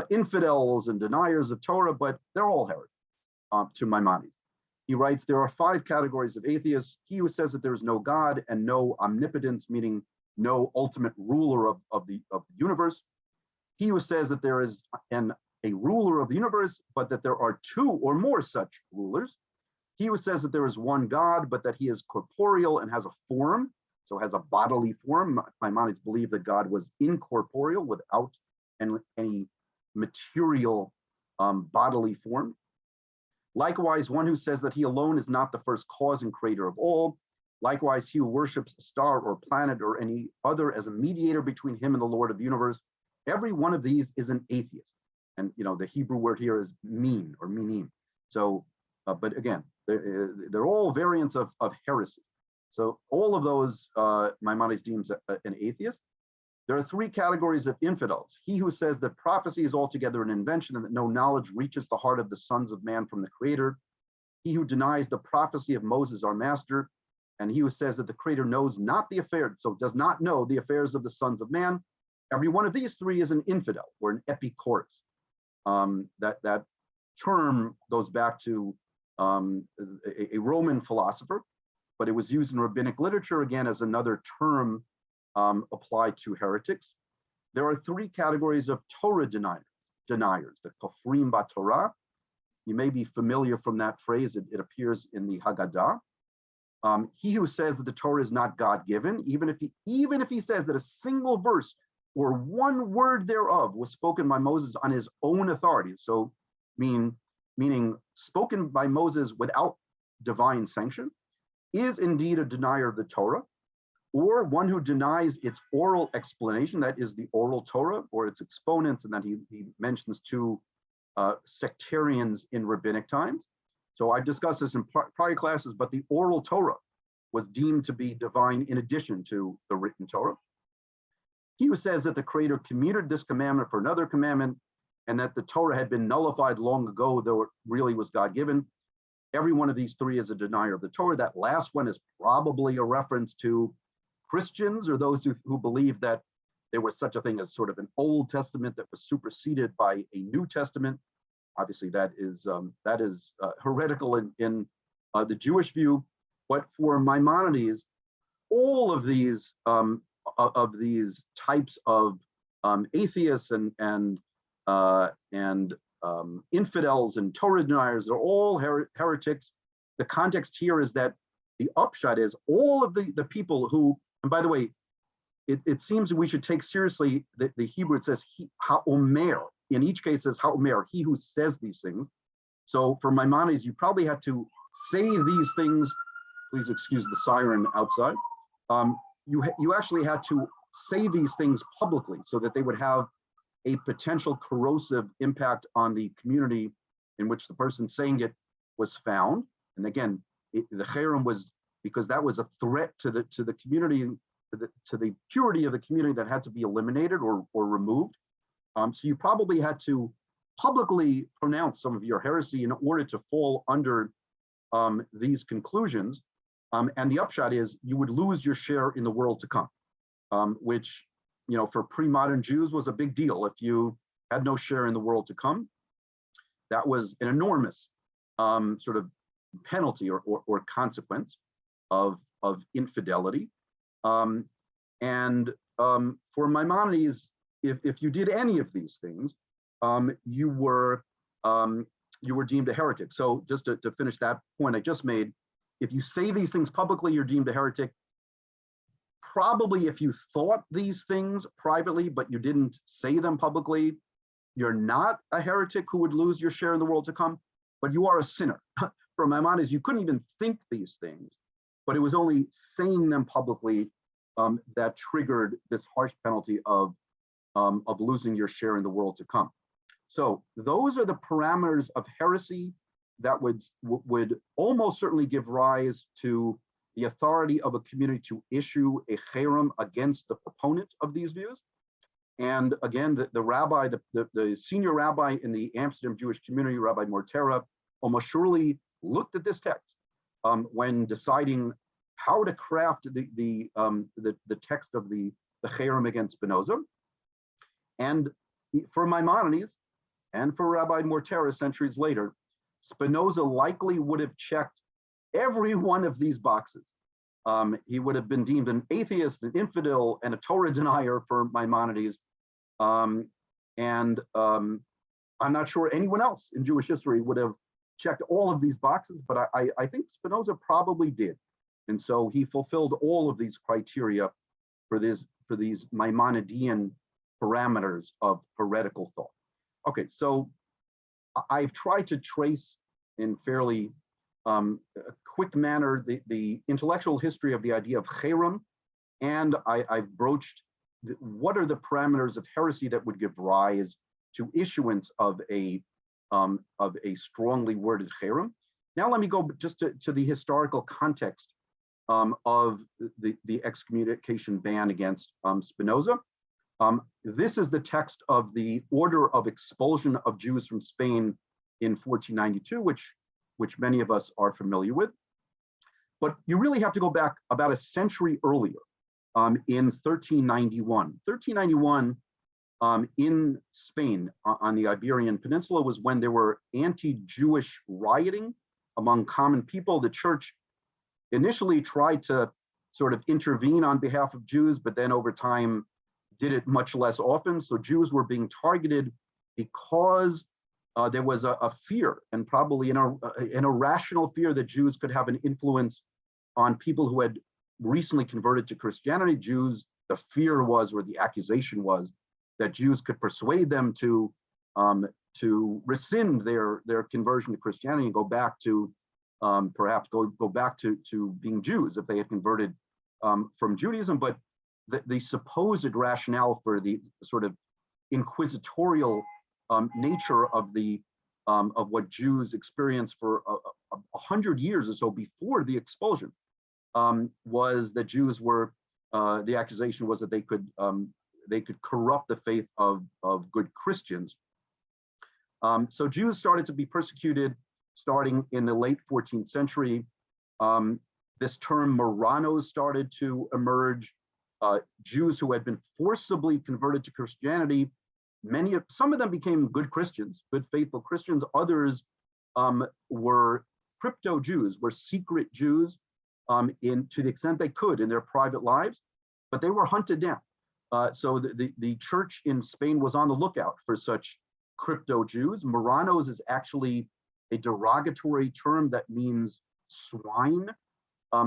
infidels and deniers of Torah, but they're all heretics to Maimonides. He writes, there are 5 categories of atheists: he who says that there is no God and no omnipotence, meaning no ultimate ruler of the universe; he who says that there is a ruler of the universe, but that there are 2 or more such rulers; he who says that there is one God, but that he is corporeal and has a form, so has a bodily form. Maimonides believed that God was incorporeal without any material bodily form. Likewise, one who says that he alone is not the first cause and creator of all. Likewise, he who worships a star or planet or any other as a mediator between him and the Lord of the universe, every one of these is an atheist. And the Hebrew word here is mean or minim. So, but again, they're all variants of heresy. So all of those Maimonides deems an atheist. There are three categories of infidels. He who says that prophecy is altogether an invention and that no knowledge reaches the heart of the sons of man from the creator. He who denies the prophecy of Moses, our master, and he who says that the creator knows not the affairs, so does not know the affairs of the sons of man. Every one of these three is an infidel or an epicurus. That term goes back to a Roman philosopher, but it was used in rabbinic literature again as another term applied to heretics. There are three categories of Torah deniers, the kofrim b'Torah. You may be familiar from that phrase. It appears in the Haggadah. He who says that the Torah is not God-given, even if he says that a single verse or one word thereof was spoken by Moses on his own authority, so meaning spoken by Moses without divine sanction, is indeed a denier of the Torah, or one who denies its oral explanation, that is the oral Torah, or its exponents, and then he mentions two sectarians in rabbinic times. So I've discussed this in prior classes, but the oral Torah was deemed to be divine in addition to the written Torah. He who says that the Creator commuted this commandment for another commandment, and that the Torah had been nullified long ago, though it really was God-given. Every one of these three is a denier of the Torah. That last one is probably a reference to Christians or those who believe that there was such a thing as sort of an Old Testament that was superseded by a New Testament. Obviously, that is heretical in the Jewish view. But for Maimonides, all of these types of atheists and infidels and Torah deniers are all heretics. The context here is that the upshot is all of the people who, and by the way, it seems that we should take seriously the Hebrew. It says ha'omer. In each case, it says ha'omer, he who says these things. So for Maimonides, you probably had to say these things. Please excuse the siren outside. You actually had to say these things publicly so that they would have a potential corrosive impact on the community in which the person saying it was found. And again, the cherem was because that was a threat to the community, to the purity of the community that had to be eliminated or removed. So you probably had to publicly pronounce some of your heresy in order to fall under these conclusions. And the upshot is you would lose your share in the world to come, which, for pre-modern Jews was a big deal. If you had no share in the world to come, that was an enormous sort of penalty or consequence of infidelity. And for Maimonides, if you did any of these things, you were deemed a heretic. So just to finish that point I just made, if you say these things publicly, you're deemed a heretic. Probably if you thought these things privately, but you didn't say them publicly, you're not a heretic who would lose your share in the world to come, but you are a sinner. For Maimonides, you couldn't even think these things, but it was only saying them publicly that triggered this harsh penalty of losing your share in the world to come. So those are the parameters of heresy that would almost certainly give rise to the authority of a community to issue a cherem against the proponent of these views. And again, the rabbi, the senior rabbi in the Amsterdam Jewish community, Rabbi Mortero, almost surely looked at this text when deciding how to craft the text of the cherem against Spinoza. And for Maimonides and for Rabbi Mortero centuries later, Spinoza likely would have checked every one of these boxes. He would have been deemed an atheist, an infidel, and a Torah denier for Maimonides. I'm not sure anyone else in Jewish history would have checked all of these boxes, but I think Spinoza probably did. And so he fulfilled all of these criteria for these Maimonidean parameters of heretical thought. Okay, so I've tried to trace in fairly quick manner the intellectual history of the idea of cherem, and I've broached what are the parameters of heresy that would give rise to issuance of a strongly worded cherem. Now let me go just to the historical context of the excommunication ban against Spinoza. This is the text of the order of expulsion of Jews from Spain in 1492, which many of us are familiar with. But you really have to go back about a century earlier, in 1391. 1391 in Spain on the Iberian Peninsula was when there were anti-Jewish rioting among common people. The church initially tried to sort of intervene on behalf of Jews, but then over time did it much less often. So Jews were being targeted because there was a fear, and probably an irrational fear, that Jews could have an influence on people who had recently converted to Christianity. Jews, the fear was, or the accusation was, that Jews could persuade them to rescind their conversion to Christianity and go back to perhaps go back to being Jews if they had converted from Judaism. But the supposed rationale for the sort of inquisitorial nature of what Jews experienced for 100 years or so before the expulsion was that Jews were, the accusation was that they could corrupt the faith of good Christians. So Jews started to be persecuted starting in the late 14th century. This term Marranos started to emerge. Jews who had been forcibly converted to Christianity, some of them became good Christians, good faithful Christians. Others were crypto-Jews, were secret Jews to the extent they could in their private lives, but they were hunted down. So the church in Spain was on the lookout for such crypto-Jews. Marranos is actually a derogatory term that means swine.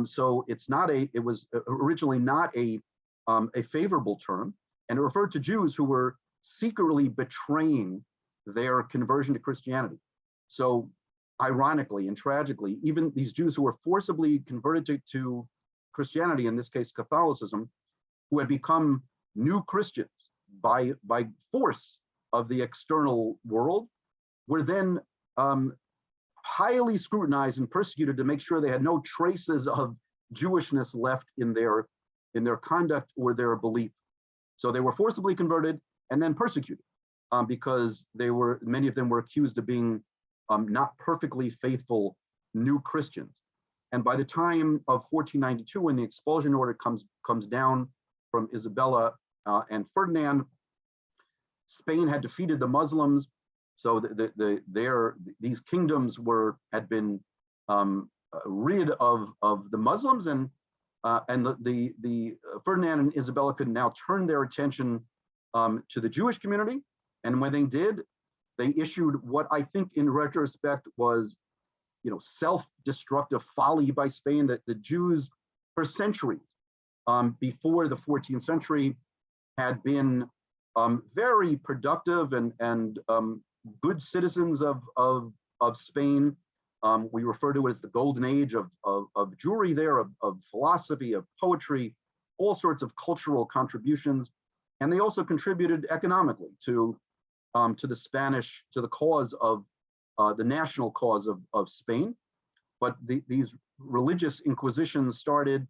So it was originally not a favorable term, and it referred to Jews who were secretly betraying their conversion to Christianity. So ironically and tragically, even these Jews who were forcibly converted to Christianity, in this case Catholicism, who had become new Christians by force of the external world, were then highly scrutinized and persecuted to make sure they had no traces of Jewishness left in their conduct or their belief. So they were forcibly converted and then persecuted because many of them were accused of being not perfectly faithful new Christians. And by the time of 1492, when the expulsion order comes down from Isabella and Ferdinand, Spain had defeated the Muslims. So these kingdoms had been rid of the Muslims, and the Ferdinand and Isabella could now turn their attention to the Jewish community. And when they did, they issued what I think in retrospect was, self-destructive folly by Spain, that the Jews for centuries before the 14th century had been very productive and good citizens of Spain. We refer to it as the golden age of Jewry there, of philosophy, of poetry, all sorts of cultural contributions. And they also contributed economically to the cause of the national cause of Spain. But these religious inquisitions started,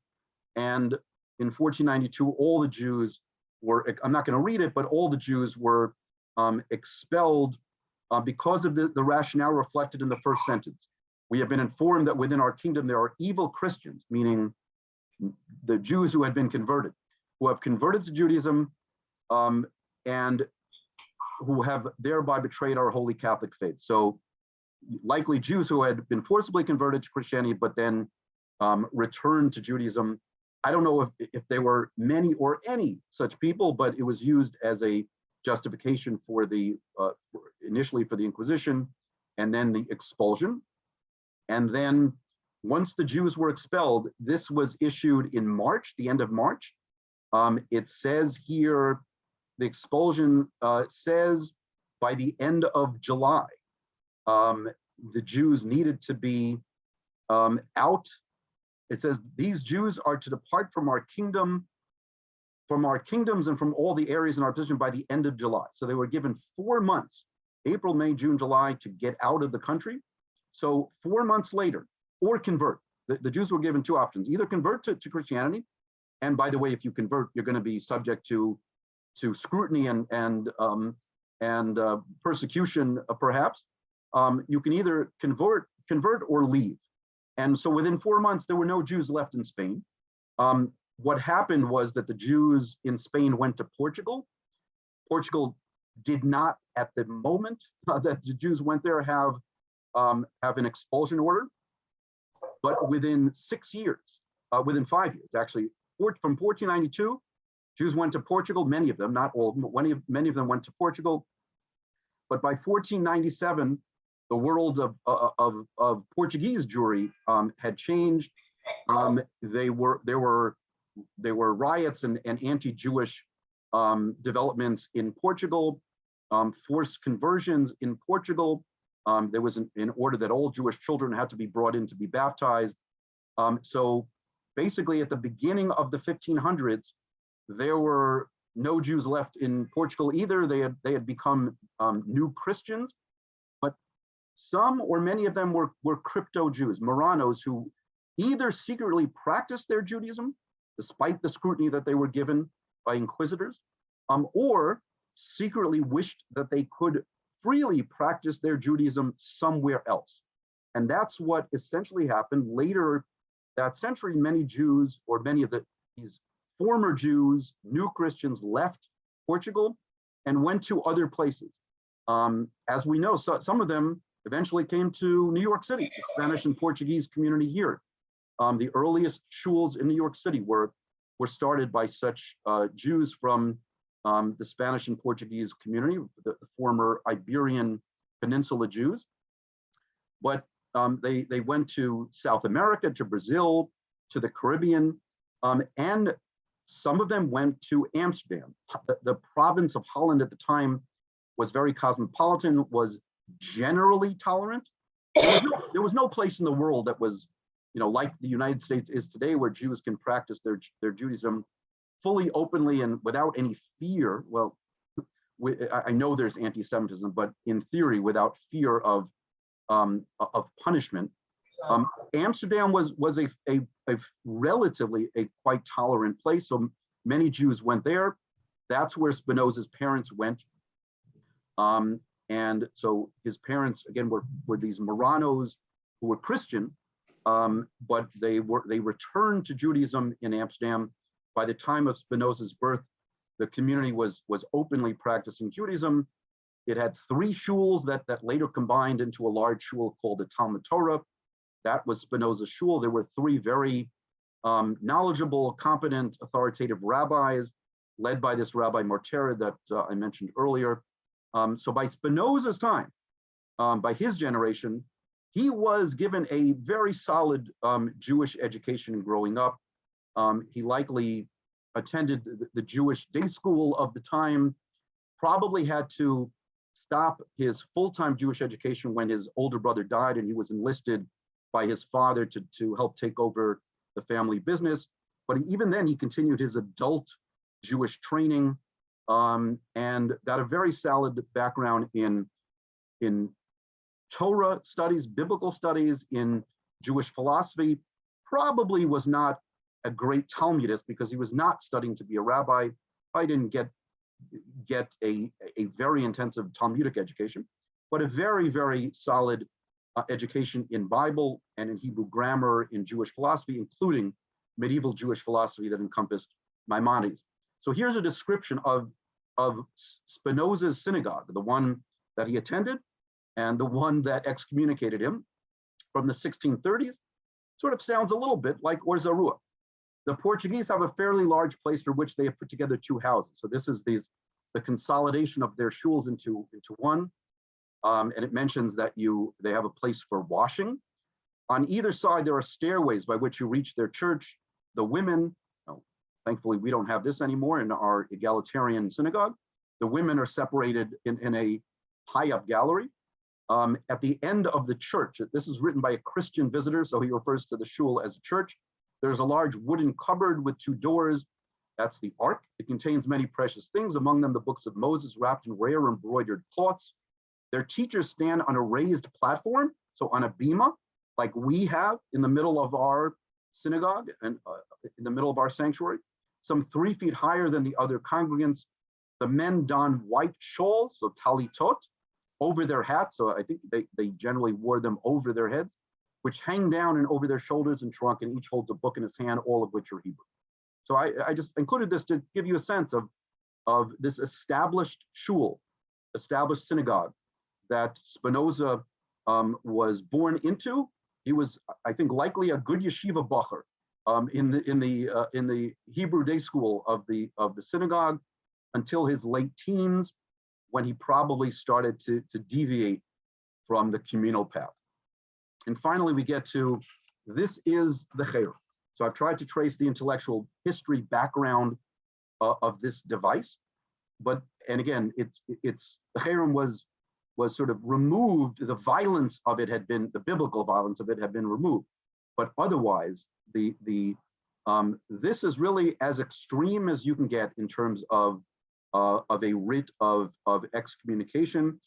and in 1492, all the Jews were, I'm not going to read it, but all the Jews were expelled because of the rationale reflected in the first sentence. We have been informed that within our kingdom there are evil Christians, meaning the Jews who had been converted, who have converted to Judaism and who have thereby betrayed our holy Catholic faith. So likely Jews who had been forcibly converted to Christianity, but then returned to Judaism. I don't know if there were many or any such people, but it was used as a justification for initially for the Inquisition, and then the expulsion. And then once the Jews were expelled, this was issued in March, the end of March. It says here, the expulsion says by the end of July, the Jews needed to be out. It says these Jews are to depart from our kingdom, from our kingdoms and from all the areas in our position by the end of July. So they were given 4 months, April, May, June, July, to get out of the country. So 4 months later, or convert. The Jews were given two options: either convert to Christianity, and by the way, if you convert, you're going to be subject to scrutiny and persecution, perhaps. You can either convert or leave. And so within 4 months, there were no Jews left in Spain. What happened was that the Jews in Spain went to Portugal. Portugal did not, at the moment that the Jews went there, have an expulsion order. But within 6 years, within 5 years, actually, from 1492, Jews went to Portugal. Many of them, not all, many of them went to Portugal. But by 1497, the world of Portuguese Jewry had changed. There were riots and anti-Jewish developments in Portugal, forced conversions in Portugal. There was an order that all Jewish children had to be brought in to be baptized. So basically at the beginning of the 1500s, there were no Jews left in Portugal either. They had become new Christians, but some or many of them were crypto Jews, Marranos, who either secretly practiced their Judaism, despite the scrutiny that they were given by inquisitors, or secretly wished that they could freely practice their Judaism somewhere else. And that's what essentially happened. Later that century, many Jews, or many of these former Jews, new Christians, left Portugal and went to other places. As we know, some of them eventually came to New York City, the Spanish and Portuguese community here. The earliest shuls in New York City were started by such Jews from the Spanish and Portuguese community, the former Iberian Peninsula Jews. But they went to South America, to Brazil, to the Caribbean, and some of them went to Amsterdam. The province of Holland at the time was very cosmopolitan, was generally tolerant. There was no place in the world that was, like the United States is today, where Jews can practice their Judaism fully, openly, and without any fear. Well, I know there's anti-Semitism, but in theory, without fear of punishment. Amsterdam was a relatively quite tolerant place, so many Jews went there. That's where Spinoza's parents went, and so his parents again were these Marranos who were Christian, but they returned to Judaism in Amsterdam. By the time of Spinoza's birth, the community was openly practicing Judaism. It had 3 shuls that later combined into a large shul called the Talmud Torah. That was Spinoza's shul. There were 3 very knowledgeable, competent, authoritative rabbis, led by this Rabbi Mortero that I mentioned earlier. So by Spinoza's time, by his generation, he was given a very solid Jewish education growing up. He likely attended the Jewish day school of the time, probably had to stop his full-time Jewish education when his older brother died and he was enlisted by his father to help take over the family business. But even then, he continued his adult Jewish training and got a very solid background in Torah studies, biblical studies, in Jewish philosophy. Probably was not a great Talmudist because he was not studying to be a rabbi. I didn't get a very intensive Talmudic education, but a very, very solid education in Bible and in Hebrew grammar, in Jewish philosophy, including medieval Jewish philosophy that encompassed Maimonides. So here's a description of Spinoza's synagogue, the one that he attended and the one that excommunicated him from the 1630s. Sort of sounds a little bit like Orzarua. The Portuguese have a fairly large place for which they have put together 2 houses. So this is the consolidation of their shuls into one. And it mentions that they have a place for washing. On either side, there are stairways by which you reach their church. The women, thankfully, we don't have this anymore in our egalitarian synagogue. The women are separated in a high-up gallery. At the end of the church, this is written by a Christian visitor, so he refers to the shul as a church. There's a large wooden cupboard with 2 doors. That's the ark. It contains many precious things, among them the books of Moses wrapped in rare embroidered cloths. Their teachers stand on a raised platform, so on a bima, like we have in the middle of our synagogue and in the middle of our sanctuary, some 3 feet higher than the other congregants. The men don white shawls, so talitot, over their hats. So I think they generally wore them over their heads, which hang down and over their shoulders and trunk, and each holds a book in his hand, all of which are Hebrew. So I just included this to give you a sense of this established shul, established synagogue that Spinoza was born into. He was, I think, likely a good yeshiva bacher in the Hebrew day school of the synagogue until his late teens, when he probably started to deviate from the communal path. And finally, we get to, this is the cherem. So I've tried to trace the intellectual history background of this device, and again, the cherem was sort of removed. The violence of it had been, the biblical violence of it had been removed, but otherwise, this is really as extreme as you can get in terms of a writ of excommunication.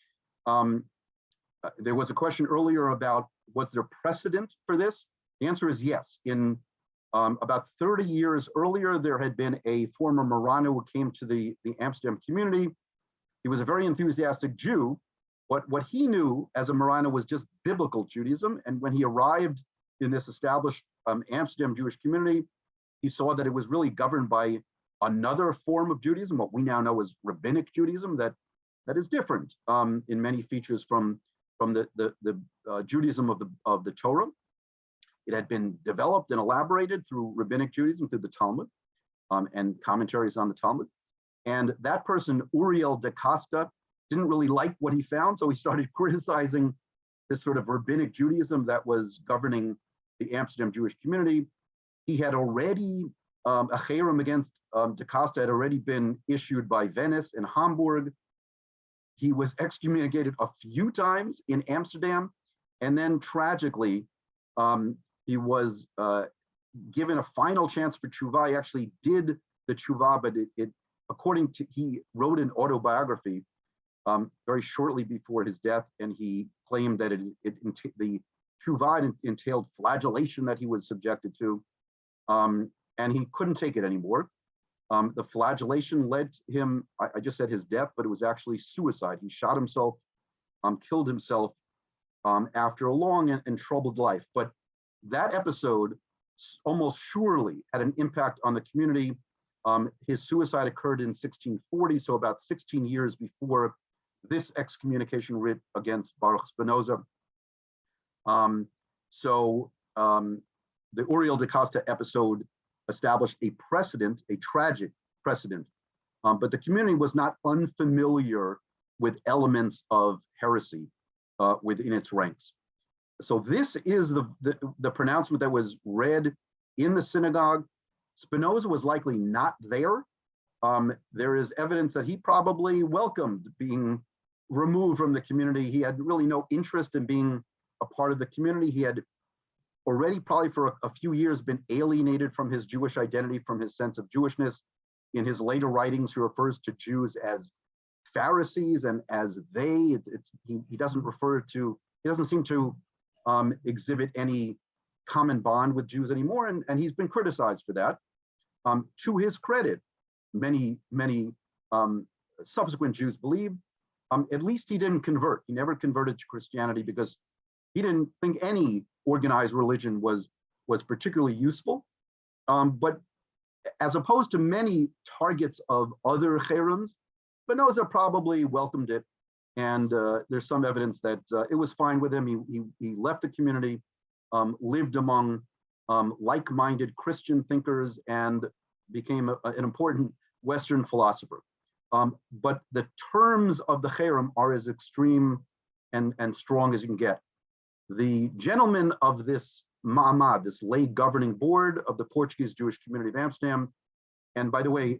There was a question earlier about, was there precedent for this? The answer is yes. In about 30 years earlier, there had been a former Marano who came to the Amsterdam community. He was a very enthusiastic Jew. What he knew as a Marano was just biblical Judaism. And when he arrived in this established Amsterdam Jewish community, he saw that it was really governed by another form of Judaism, what we now know as rabbinic Judaism, that is different in many features from the Judaism of the Torah. It had been developed and elaborated through rabbinic Judaism, through the Talmud and commentaries on the Talmud. And that person, Uriel de Costa, didn't really like what he found, so he started criticizing this sort of rabbinic Judaism that was governing the Amsterdam Jewish community. He had already, a cherem against de Costa had already been issued by Venice and Hamburg. He was excommunicated a few times in Amsterdam, and then tragically, he was given a final chance for tshuva. He actually did the tshuva, but according to, he wrote an autobiography very shortly before his death, and he claimed that the tshuva entailed flagellation that he was subjected to, and he couldn't take it anymore. The flagellation led him, I just said his death, but it was actually suicide. He shot himself, killed himself after a long and troubled life. But that episode almost surely had an impact on the community. His suicide occurred in 1640, so about 16 years before this excommunication writ against Baruch Spinoza. The Uriel de Costa episode established a precedent, a tragic precedent, but the community was not unfamiliar with elements of heresy within its ranks. So this is the pronouncement that was read in the synagogue. Spinoza was likely not there. There is evidence that he probably welcomed being removed from the community. He had really no interest in being a part of the community. He had already probably for a few years been alienated from his Jewish identity, from his sense of Jewishness. In his later writings, he refers to Jews as Pharisees and as they. He doesn't refer to, he doesn't seem to exhibit any common bond with Jews anymore, and he's been criticized for that. To his credit, many subsequent Jews believe, at least he didn't convert. He never converted to Christianity because he didn't think any organized religion was particularly useful. But as opposed to many targets of other cherems, Spinoza probably welcomed it. And there's some evidence that it was fine with him. He left the community, lived among like-minded Christian thinkers, and became an important Western philosopher. But the terms of the cherem are as extreme and strong as you can get. The gentlemen of this Ma'amad, this lay governing board of the Portuguese Jewish community of Amsterdam, and by the way,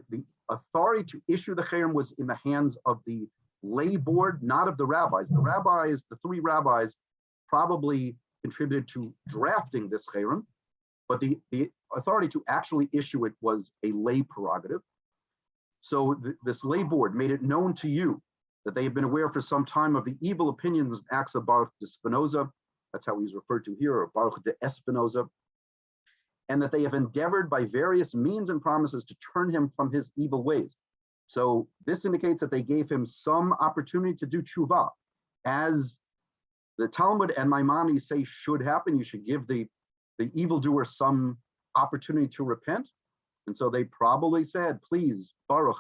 the authority to issue the cherem was in the hands of the lay board, not of the rabbis. The rabbis, the three rabbis, probably contributed to drafting this cherem, but the authority to actually issue it was a lay prerogative. So this lay board made it known to you that they have been aware for some time of the evil opinions and acts of Baruch de Spinoza, that's how he's referred to here, or Baruch de Espinoza, and that they have endeavored by various means and promises to turn him from his evil ways. So this indicates that they gave him some opportunity to do tshuva, as the Talmud and Maimonides say should happen. You should give the evildoer some opportunity to repent. And so they probably said, please, Baruch,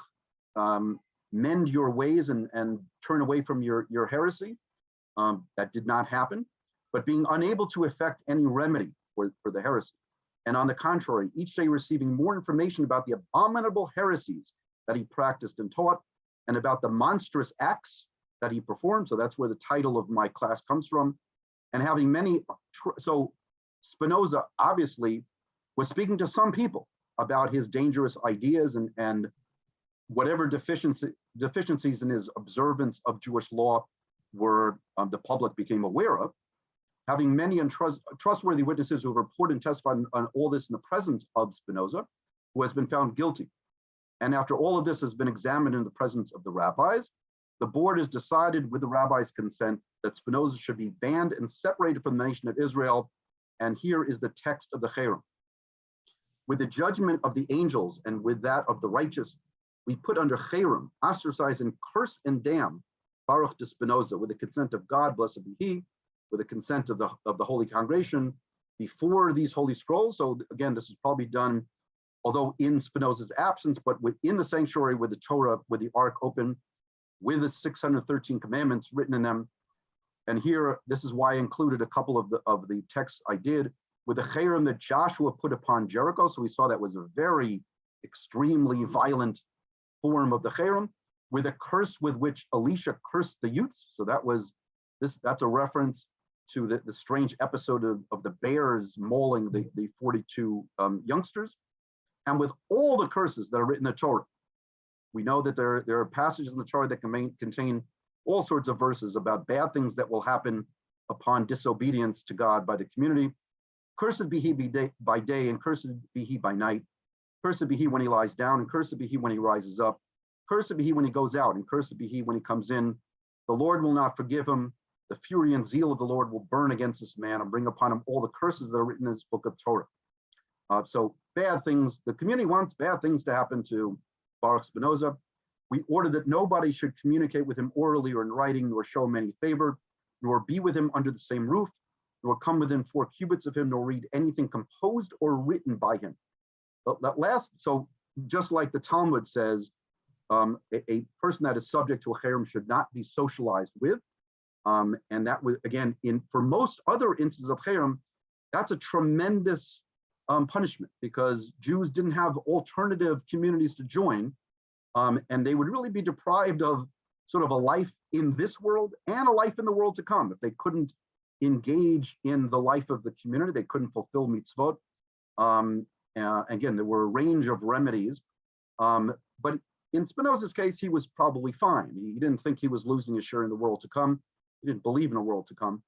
mend your ways and turn away from your heresy. That did not happen, but being unable to effect any remedy for the heresy. And on the contrary, each day receiving more information about the abominable heresies that he practiced and taught, and about the monstrous acts that he performed. So that's where the title of my class comes from. And having many, so Spinoza obviously was speaking to some people about his dangerous ideas and whatever deficiencies in his observance of Jewish law were the public became aware of. Having many trustworthy witnesses who have reported and testified on all this in the presence of Spinoza, who has been found guilty. And after all of this has been examined in the presence of the rabbis, the board has decided with the rabbis' consent that Spinoza should be banned and separated from the nation of Israel. And here is the text of the cherem. With the judgment of the angels and with that of the righteous, we put under cherem, ostracize and curse and damn Baruch de Spinoza with the consent of God, blessed be he, with the consent of the Holy Congregation before these holy scrolls. So again, this is probably done, although in Spinoza's absence, but within the sanctuary with the Torah, with the Ark open, with the 613 commandments written in them. And here, this is why I included a couple of the texts I did with the cherem that Joshua put upon Jericho. So we saw that was a very extremely violent form of the cherem, with a curse with which Elisha cursed the youths. So that's a reference to the strange episode of the bears mauling the 42 youngsters, and with all the curses that are written in the Torah. We know that there are passages in the Torah that contain all sorts of verses about bad things that will happen upon disobedience to God by the community. Cursed be he by day, and cursed be he by night. Cursed be he when he lies down, and cursed be he when he rises up. Cursed be he when he goes out, and cursed be he when he comes in. The Lord will not forgive him. The fury and zeal of the Lord will burn against this man and bring upon him all the curses that are written in this book of Torah. So bad things, the community wants bad things to happen to Baruch Spinoza. We order that nobody should communicate with him orally or in writing, nor show him any favor, nor be with him under the same roof, nor come within 4 cubits of him, nor read anything composed or written by him. So just like the Talmud says, a person that is subject to a cherem should not be socialized with. And that was, again, for most other instances of cherem, that's a tremendous punishment, because Jews didn't have alternative communities to join, and they would really be deprived of sort of a life in this world and a life in the world to come. If they couldn't engage in the life of the community, they couldn't fulfill mitzvot. Again, there were a range of remedies, but in Spinoza's case, he was probably fine. He didn't think he was losing his share in the world to come. He didn't believe in a world to come.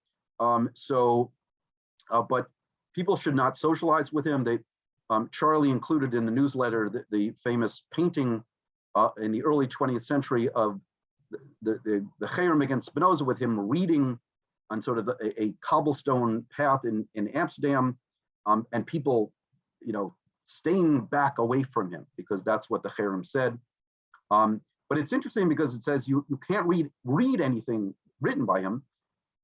But people should not socialize with him. Charlie included in the newsletter the famous painting in the early 20th century of the cherem against Spinoza, with him reading on sort of a cobblestone path in Amsterdam, and people, staying back away from him because that's what the cherem said. But it's interesting because it says you can't read anything written by him.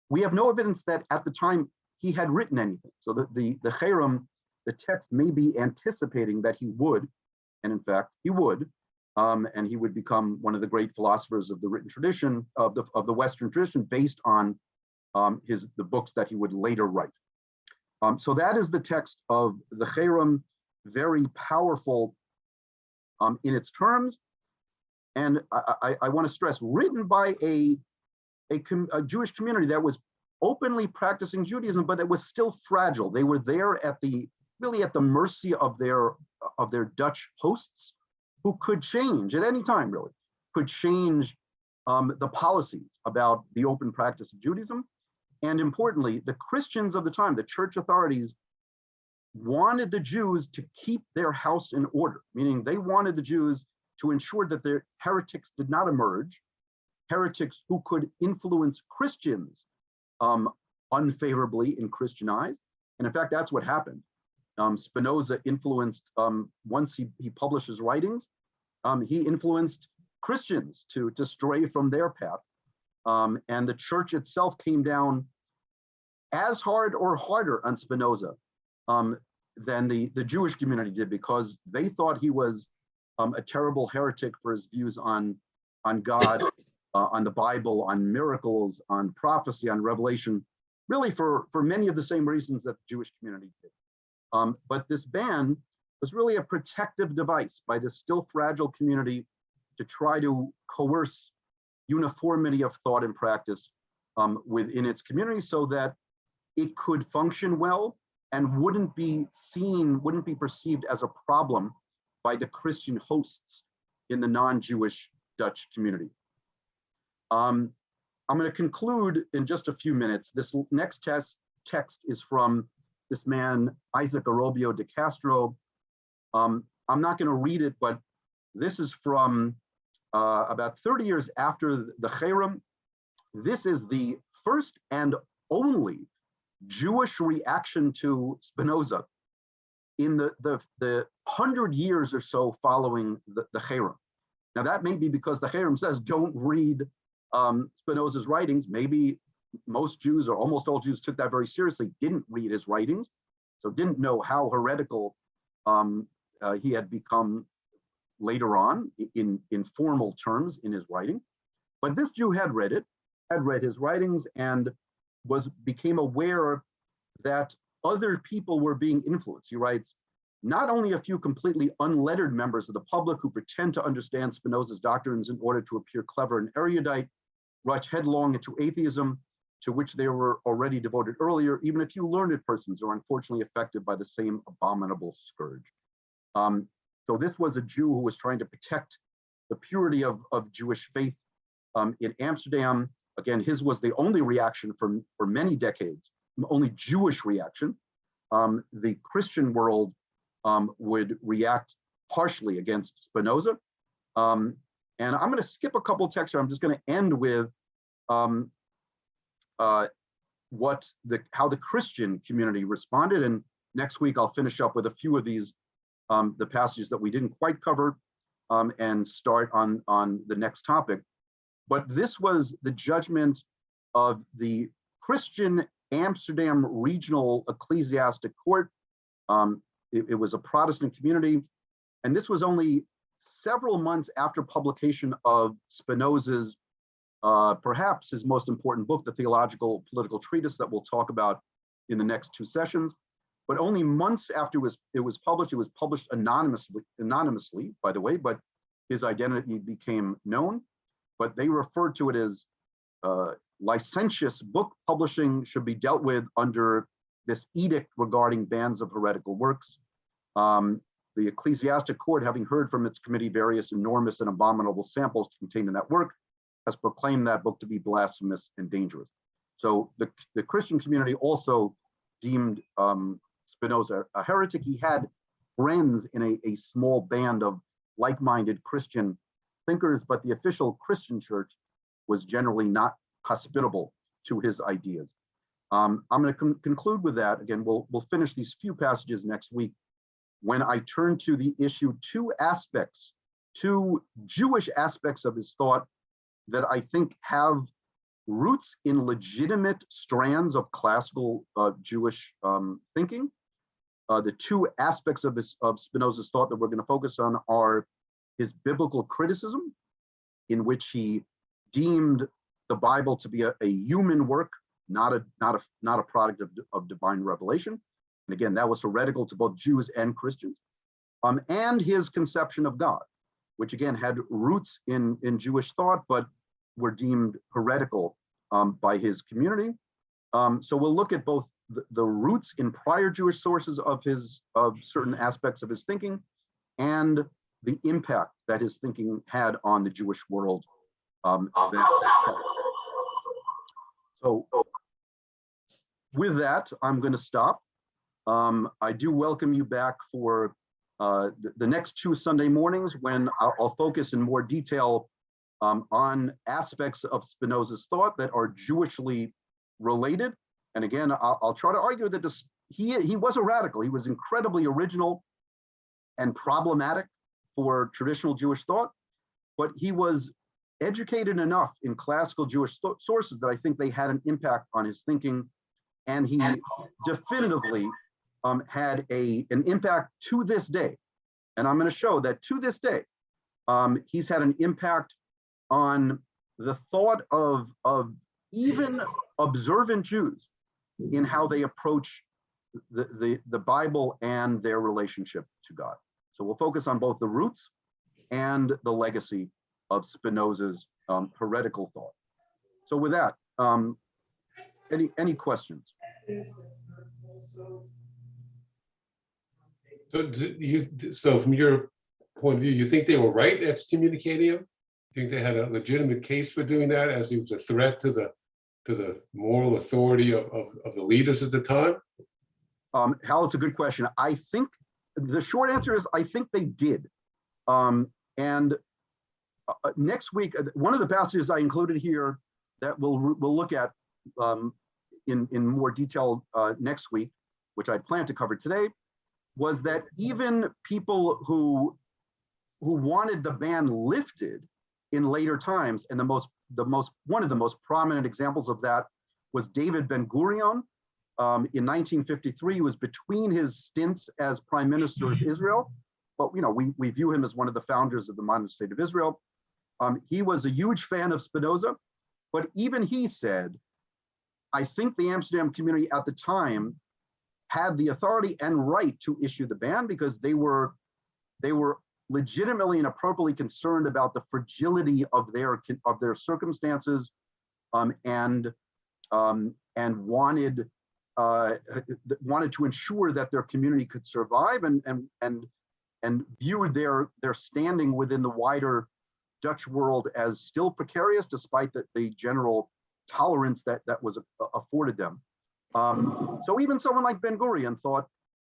We have no evidence that at the time he had written anything. So the cherem, the text may be anticipating that he would, and in fact he would, and he would become one of the great philosophers of the written tradition of the Western tradition, based on the books that he would later write. So that is the text of the cherem, very powerful in its terms, and I want to stress, written by a Jewish community that was openly practicing Judaism, but it was still fragile. They were there at really at the mercy of their Dutch hosts, who could change at any time, really, could change the policies about the open practice of Judaism. And importantly, the Christians of the time, the church authorities, wanted the Jews to keep their house in order, meaning they wanted the Jews to ensure that their heretics did not emerge, heretics who could influence Christians unfavorably in Christian eyes. And in fact, that's what happened. Spinoza influenced, once he published his writings, he influenced Christians to stray from their path. And the church itself came down as hard or harder on Spinoza than the Jewish community did, because they thought he was a terrible heretic for his views on God, on the Bible, on miracles, on prophecy, on revelation, really for many of the same reasons that the Jewish community did. But this ban was really a protective device by this still fragile community to try to coerce uniformity of thought and practice within its community, so that it could function well and wouldn't be perceived as a problem by the Christian hosts in the non-Jewish Dutch community. I'm going to conclude in just a few minutes. This next text is from this man, Isaac Arobio de Castro. I'm not going to read it, but this is from about 30 years after the Cherem. This is the first and only Jewish reaction to Spinoza in the 100 years or so following the Cherem. Now that may be because the Cherem says don't read Spinoza's writings. Maybe most Jews, or almost all Jews, took that very seriously, didn't read his writings, so didn't know how heretical he had become later on in formal terms in his writing. But this Jew had read it, had read his writings, and became aware that other people were being influenced. He writes, not only a few completely unlettered members of the public who pretend to understand Spinoza's doctrines in order to appear clever and erudite, rush headlong into atheism, to which they were already devoted earlier. Even a few learned persons are unfortunately affected by the same abominable scourge. So this was a Jew who was trying to protect the purity of Jewish faith in Amsterdam. Again, his was the only reaction for many decades, the only Jewish reaction. The Christian world would react harshly against Spinoza. And I'm going to skip a couple texts here. I'm just going to end with how the Christian community responded. And next week, I'll finish up with a few of these, the passages that we didn't quite cover, and start on the next topic. But this was the judgment of the Christian Amsterdam Regional Ecclesiastic Court. It was a Protestant community, and this was only several months after publication of Spinoza's, perhaps his most important book, the Theological Political Treatise that we'll talk about in the next two sessions. But only months after it was published anonymously, by the way, but his identity became known. But they referred to it as licentious book publishing should be dealt with under this edict regarding bans of heretical works. The Ecclesiastic Court, having heard from its committee various enormous and abominable samples contained in that work, has proclaimed that book to be blasphemous and dangerous. So the Christian community also deemed Spinoza a heretic. He had friends in a small band of like-minded Christian thinkers, but the official Christian church was generally not hospitable to his ideas. I'm going to conclude with that. Again, we'll finish these few passages next week when I turn to the issue, two Jewish aspects of his thought that I think have roots in legitimate strands of classical Jewish thinking. The two aspects of Spinoza's thought that we're going to focus on are his biblical criticism, in which he deemed the Bible to be a human work, not a product of divine revelation. And again, that was heretical to both Jews and Christians. And his conception of God, which again had roots in Jewish thought, but were deemed heretical by his community. So we'll look at both the roots in prior Jewish sources of certain aspects of his thinking, and the impact that his thinking had on the Jewish world. So with that, I'm going to stop. I do welcome you back for the next 2 Sunday mornings, when I'll focus in more detail on aspects of Spinoza's thought that are Jewishly related. And again, I'll try to argue that he was a radical. He was incredibly original and problematic for traditional Jewish thought, but he was educated enough in classical Jewish sources that I think they had an impact on his thinking, and he definitively had an impact to this day. And I'm going to show that to this day, he's had an impact on the thought of even observant Jews in how they approach the Bible and their relationship to God. So we'll focus on both the roots and the legacy of Spinoza's heretical thought. So with that, any questions? So from your point of view, you think they were right at excommunicating him? You think they had a legitimate case for doing that, as he was a threat to the moral authority of the leaders at the time? Hal, it's a good question. I think the short answer is I think they did. And next week, one of the passages I included here that we'll look at in more detail next week, which I plan to cover today, was that even people who wanted the ban lifted in later times, and one of the most prominent examples of that was David Ben-Gurion. In 1953, he was between his stints as Prime Minister of Israel, but we view him as one of the founders of the modern state of Israel. He was a huge fan of Spinoza, but even he said, I think the Amsterdam community at the time had the authority and right to issue the ban, because they were legitimately and appropriately concerned about the fragility of their circumstances, and wanted to ensure that their community could survive, and viewed their standing within the wider Dutch world as still precarious, despite the general tolerance that was afforded them. So even someone like Ben-Gurion thought,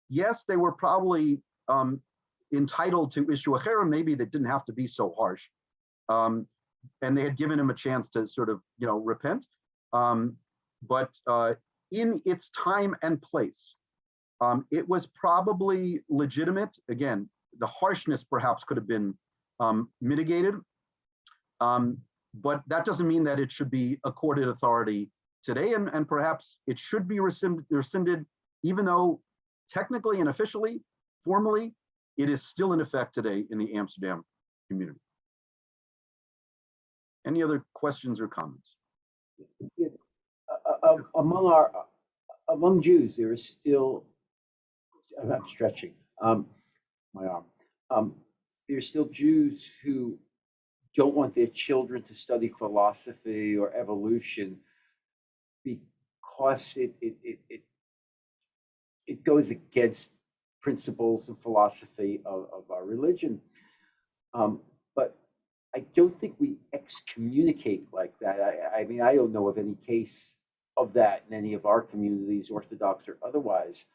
yes, they were probably entitled to issue a cherem, maybe that didn't have to be so harsh. And they had given him a chance to sort of, repent. But in its time and place, it was probably legitimate. Again, the harshness perhaps could have been mitigated. But that doesn't mean that it should be accorded authority today, and perhaps it should be rescinded, even though technically and officially, formally, it is still in effect today in the Amsterdam community. Any other questions or comments? Yeah. Among Jews, there is still, I'm stretching my arm. There's still Jews who don't want their children to study philosophy or evolution because it goes against principles and philosophy of our religion. But I don't think we excommunicate like that. I mean, I don't know of any case of that in any of our communities, Orthodox or otherwise.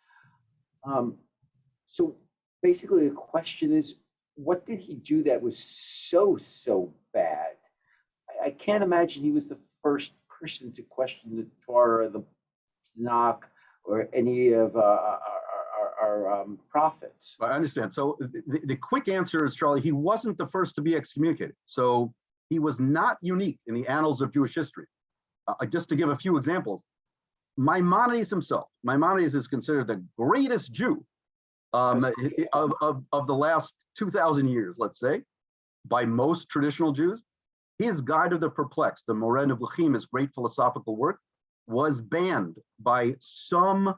So basically the question is, what did he do that was so bad? I can't imagine he was the first person to question the Torah, the Tanakh, or any of our prophets. I understand. So the quick answer is, Charlie, he wasn't the first to be excommunicated. So he was not unique in the annals of Jewish history. Just to give a few examples, Maimonides himself, Maimonides is considered the greatest Jew of the last 2,000 years, let's say, by most traditional Jews. His Guide of the Perplexed, the Moreh Nevuchim, his great philosophical work, was banned by some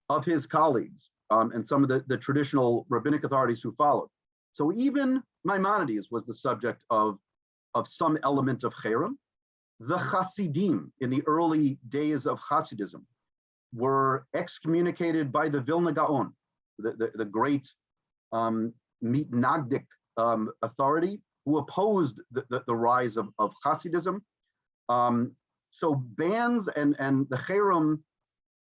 of his colleagues and some of the traditional rabbinic authorities who followed. So even Maimonides was the subject of some element of cherem. the Hasidim in the early days of Hasidism were excommunicated by the Vilna Gaon, the great Mitnagdic authority who opposed the rise of Hasidism. So bans and the cherem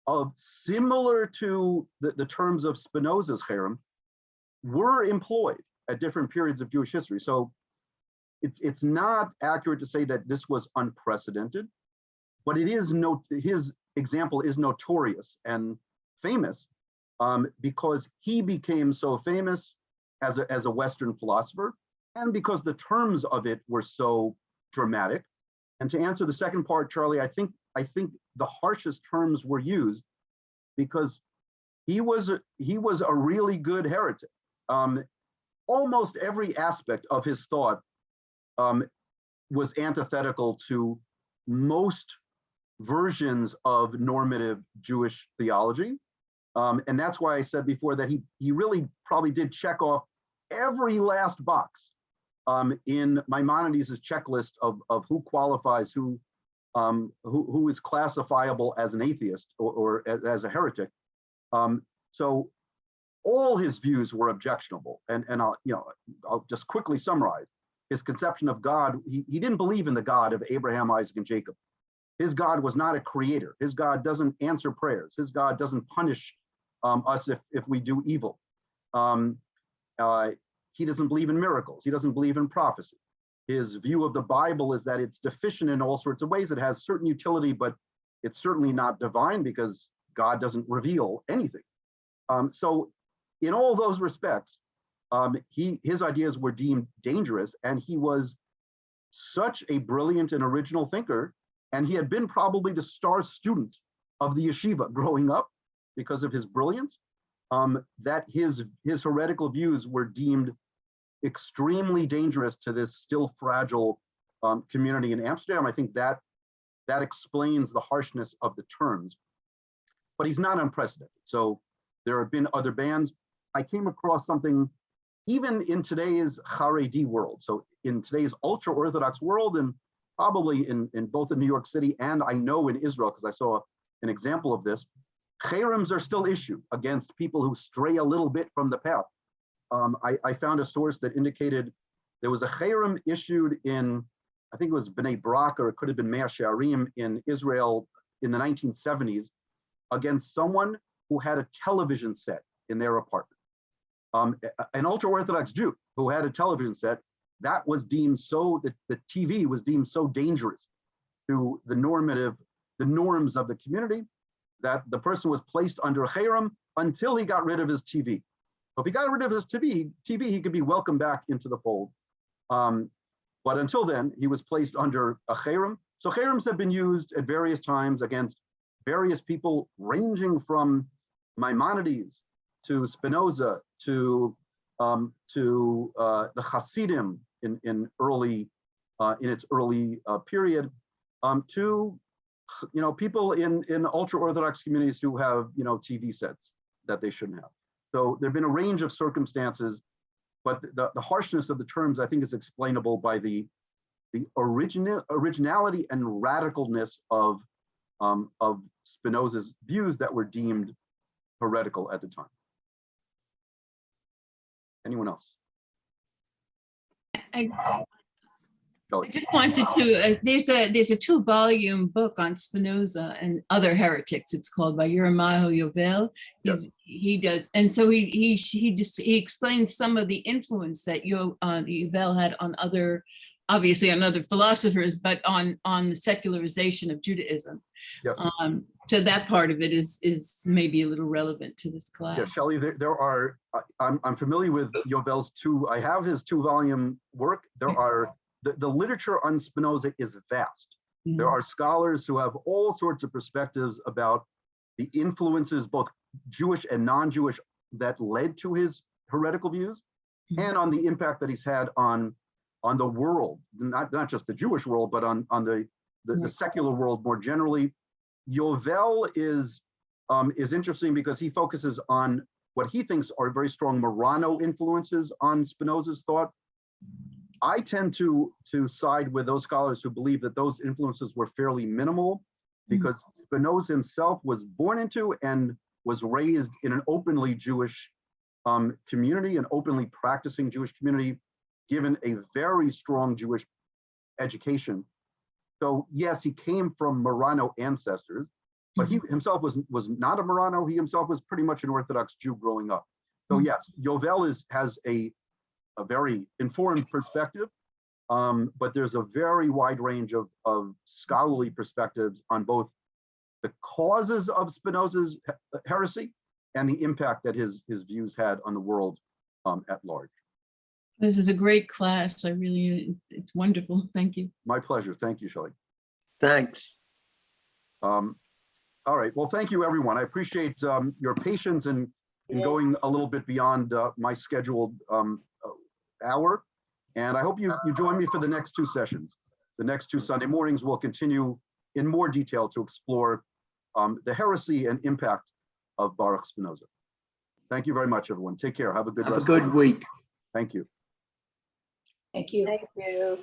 of similar to the terms of Spinoza's cherem were employed at different periods of Jewish history. So it's not accurate to say that this was unprecedented, but it is his example is notorious and famous because he became so famous as a Western philosopher, and because the terms of it were so dramatic. And to answer the second part, Charlie, I think the harshest terms were used because he was a really good heretic. Almost every aspect of his thought was antithetical to most versions of normative Jewish theology. And that's why I said before that he really probably did check off every last box in Maimonides' checklist of who qualifies, who is classifiable as an atheist or as a heretic. So all his views were objectionable. And I'll just quickly summarize. His conception of God, he didn't believe in the God of Abraham, Isaac, and Jacob. His God was not a creator. His God doesn't answer prayers. His God doesn't punish us if we do evil. He doesn't believe in miracles. He doesn't believe in prophecy. His view of the Bible is that it's deficient in all sorts of ways. It has certain utility, but it's certainly not divine because God doesn't reveal anything. So in all those respects, his ideas were deemed dangerous, and he was such a brilliant and original thinker, and he had been probably the star student of the yeshiva growing up because of his brilliance, that his heretical views were deemed extremely dangerous to this still fragile community in Amsterdam. I think that explains the harshness of the terms, but he's not unprecedented. So there have been other bans. I came across something even in today's Haredi world. So in today's ultra-Orthodox world, and probably in both in New York City and I know in Israel, because I saw an example of this, cherems are still issued against people who stray a little bit from the path. I found a source that indicated there was a cherem issued in, I think it was Bnei Brak, or it could have been Mea Shearim in Israel in the 1970s, against someone who had a television set in their apartment. An ultra-Orthodox Jew who had a television set, that was deemed so, the TV was deemed so dangerous to the norms of the community, that the person was placed under a cherem until he got rid of his TV. So if he got rid of his TV, he could be welcomed back into the fold. But until then, he was placed under a cherem. So cherems have been used at various times against various people, ranging from Maimonides to Spinoza to the Hasidim in its early period, to people in ultra-Orthodox communities who have TV sets that they shouldn't have. So there've been a range of circumstances, but the harshness of the terms I think is explainable by the originality and radicalness of Spinoza's views that were deemed heretical at the time. Anyone else? I just wanted to, there's a 2-volume book on Spinoza and other heretics, it's called, by Yeremayahu Yovel. Yes. He does, and so he explains some of the influence that Yovel had on other, obviously on other philosophers, but on the secularization of Judaism. Yes. So that part of it is maybe a little relevant to this class. Yeah, Shelley, there are, I'm familiar with Yovel's I have his 2-volume work. There are, the literature on Spinoza is vast. Yeah. There are scholars who have all sorts of perspectives about the influences, both Jewish and non-Jewish, that led to his heretical views, and on the impact that he's had on the world, not just the Jewish world, but on the secular world more generally. Yovel is interesting because he focuses on what he thinks are very strong Marrano influences on Spinoza's thought. I tend to side with those scholars who believe that those influences were fairly minimal, because Spinoza himself was born into and was raised in an openly Jewish community, an openly practicing Jewish community, given a very strong Jewish education. So yes, he came from Marrano ancestors, but he himself was not a Marrano. He himself was pretty much an Orthodox Jew growing up. So yes, Yovel has a very informed perspective, but there's a very wide range of scholarly perspectives on both the causes of Spinoza's heresy and the impact that his views had on the world at large. This is a great class. It's wonderful. Thank you. My pleasure. Thank you, Shelley. Thanks. All right. Well, thank you, everyone. I appreciate your patience in going a little bit beyond my scheduled hour. And I hope you join me for the next two sessions. The next two Sunday mornings will continue in more detail to explore the heresy and impact of Baruch Spinoza. Thank you very much, everyone. Take care. Have a good Have a good week. Thank you. Thank you. Thank you.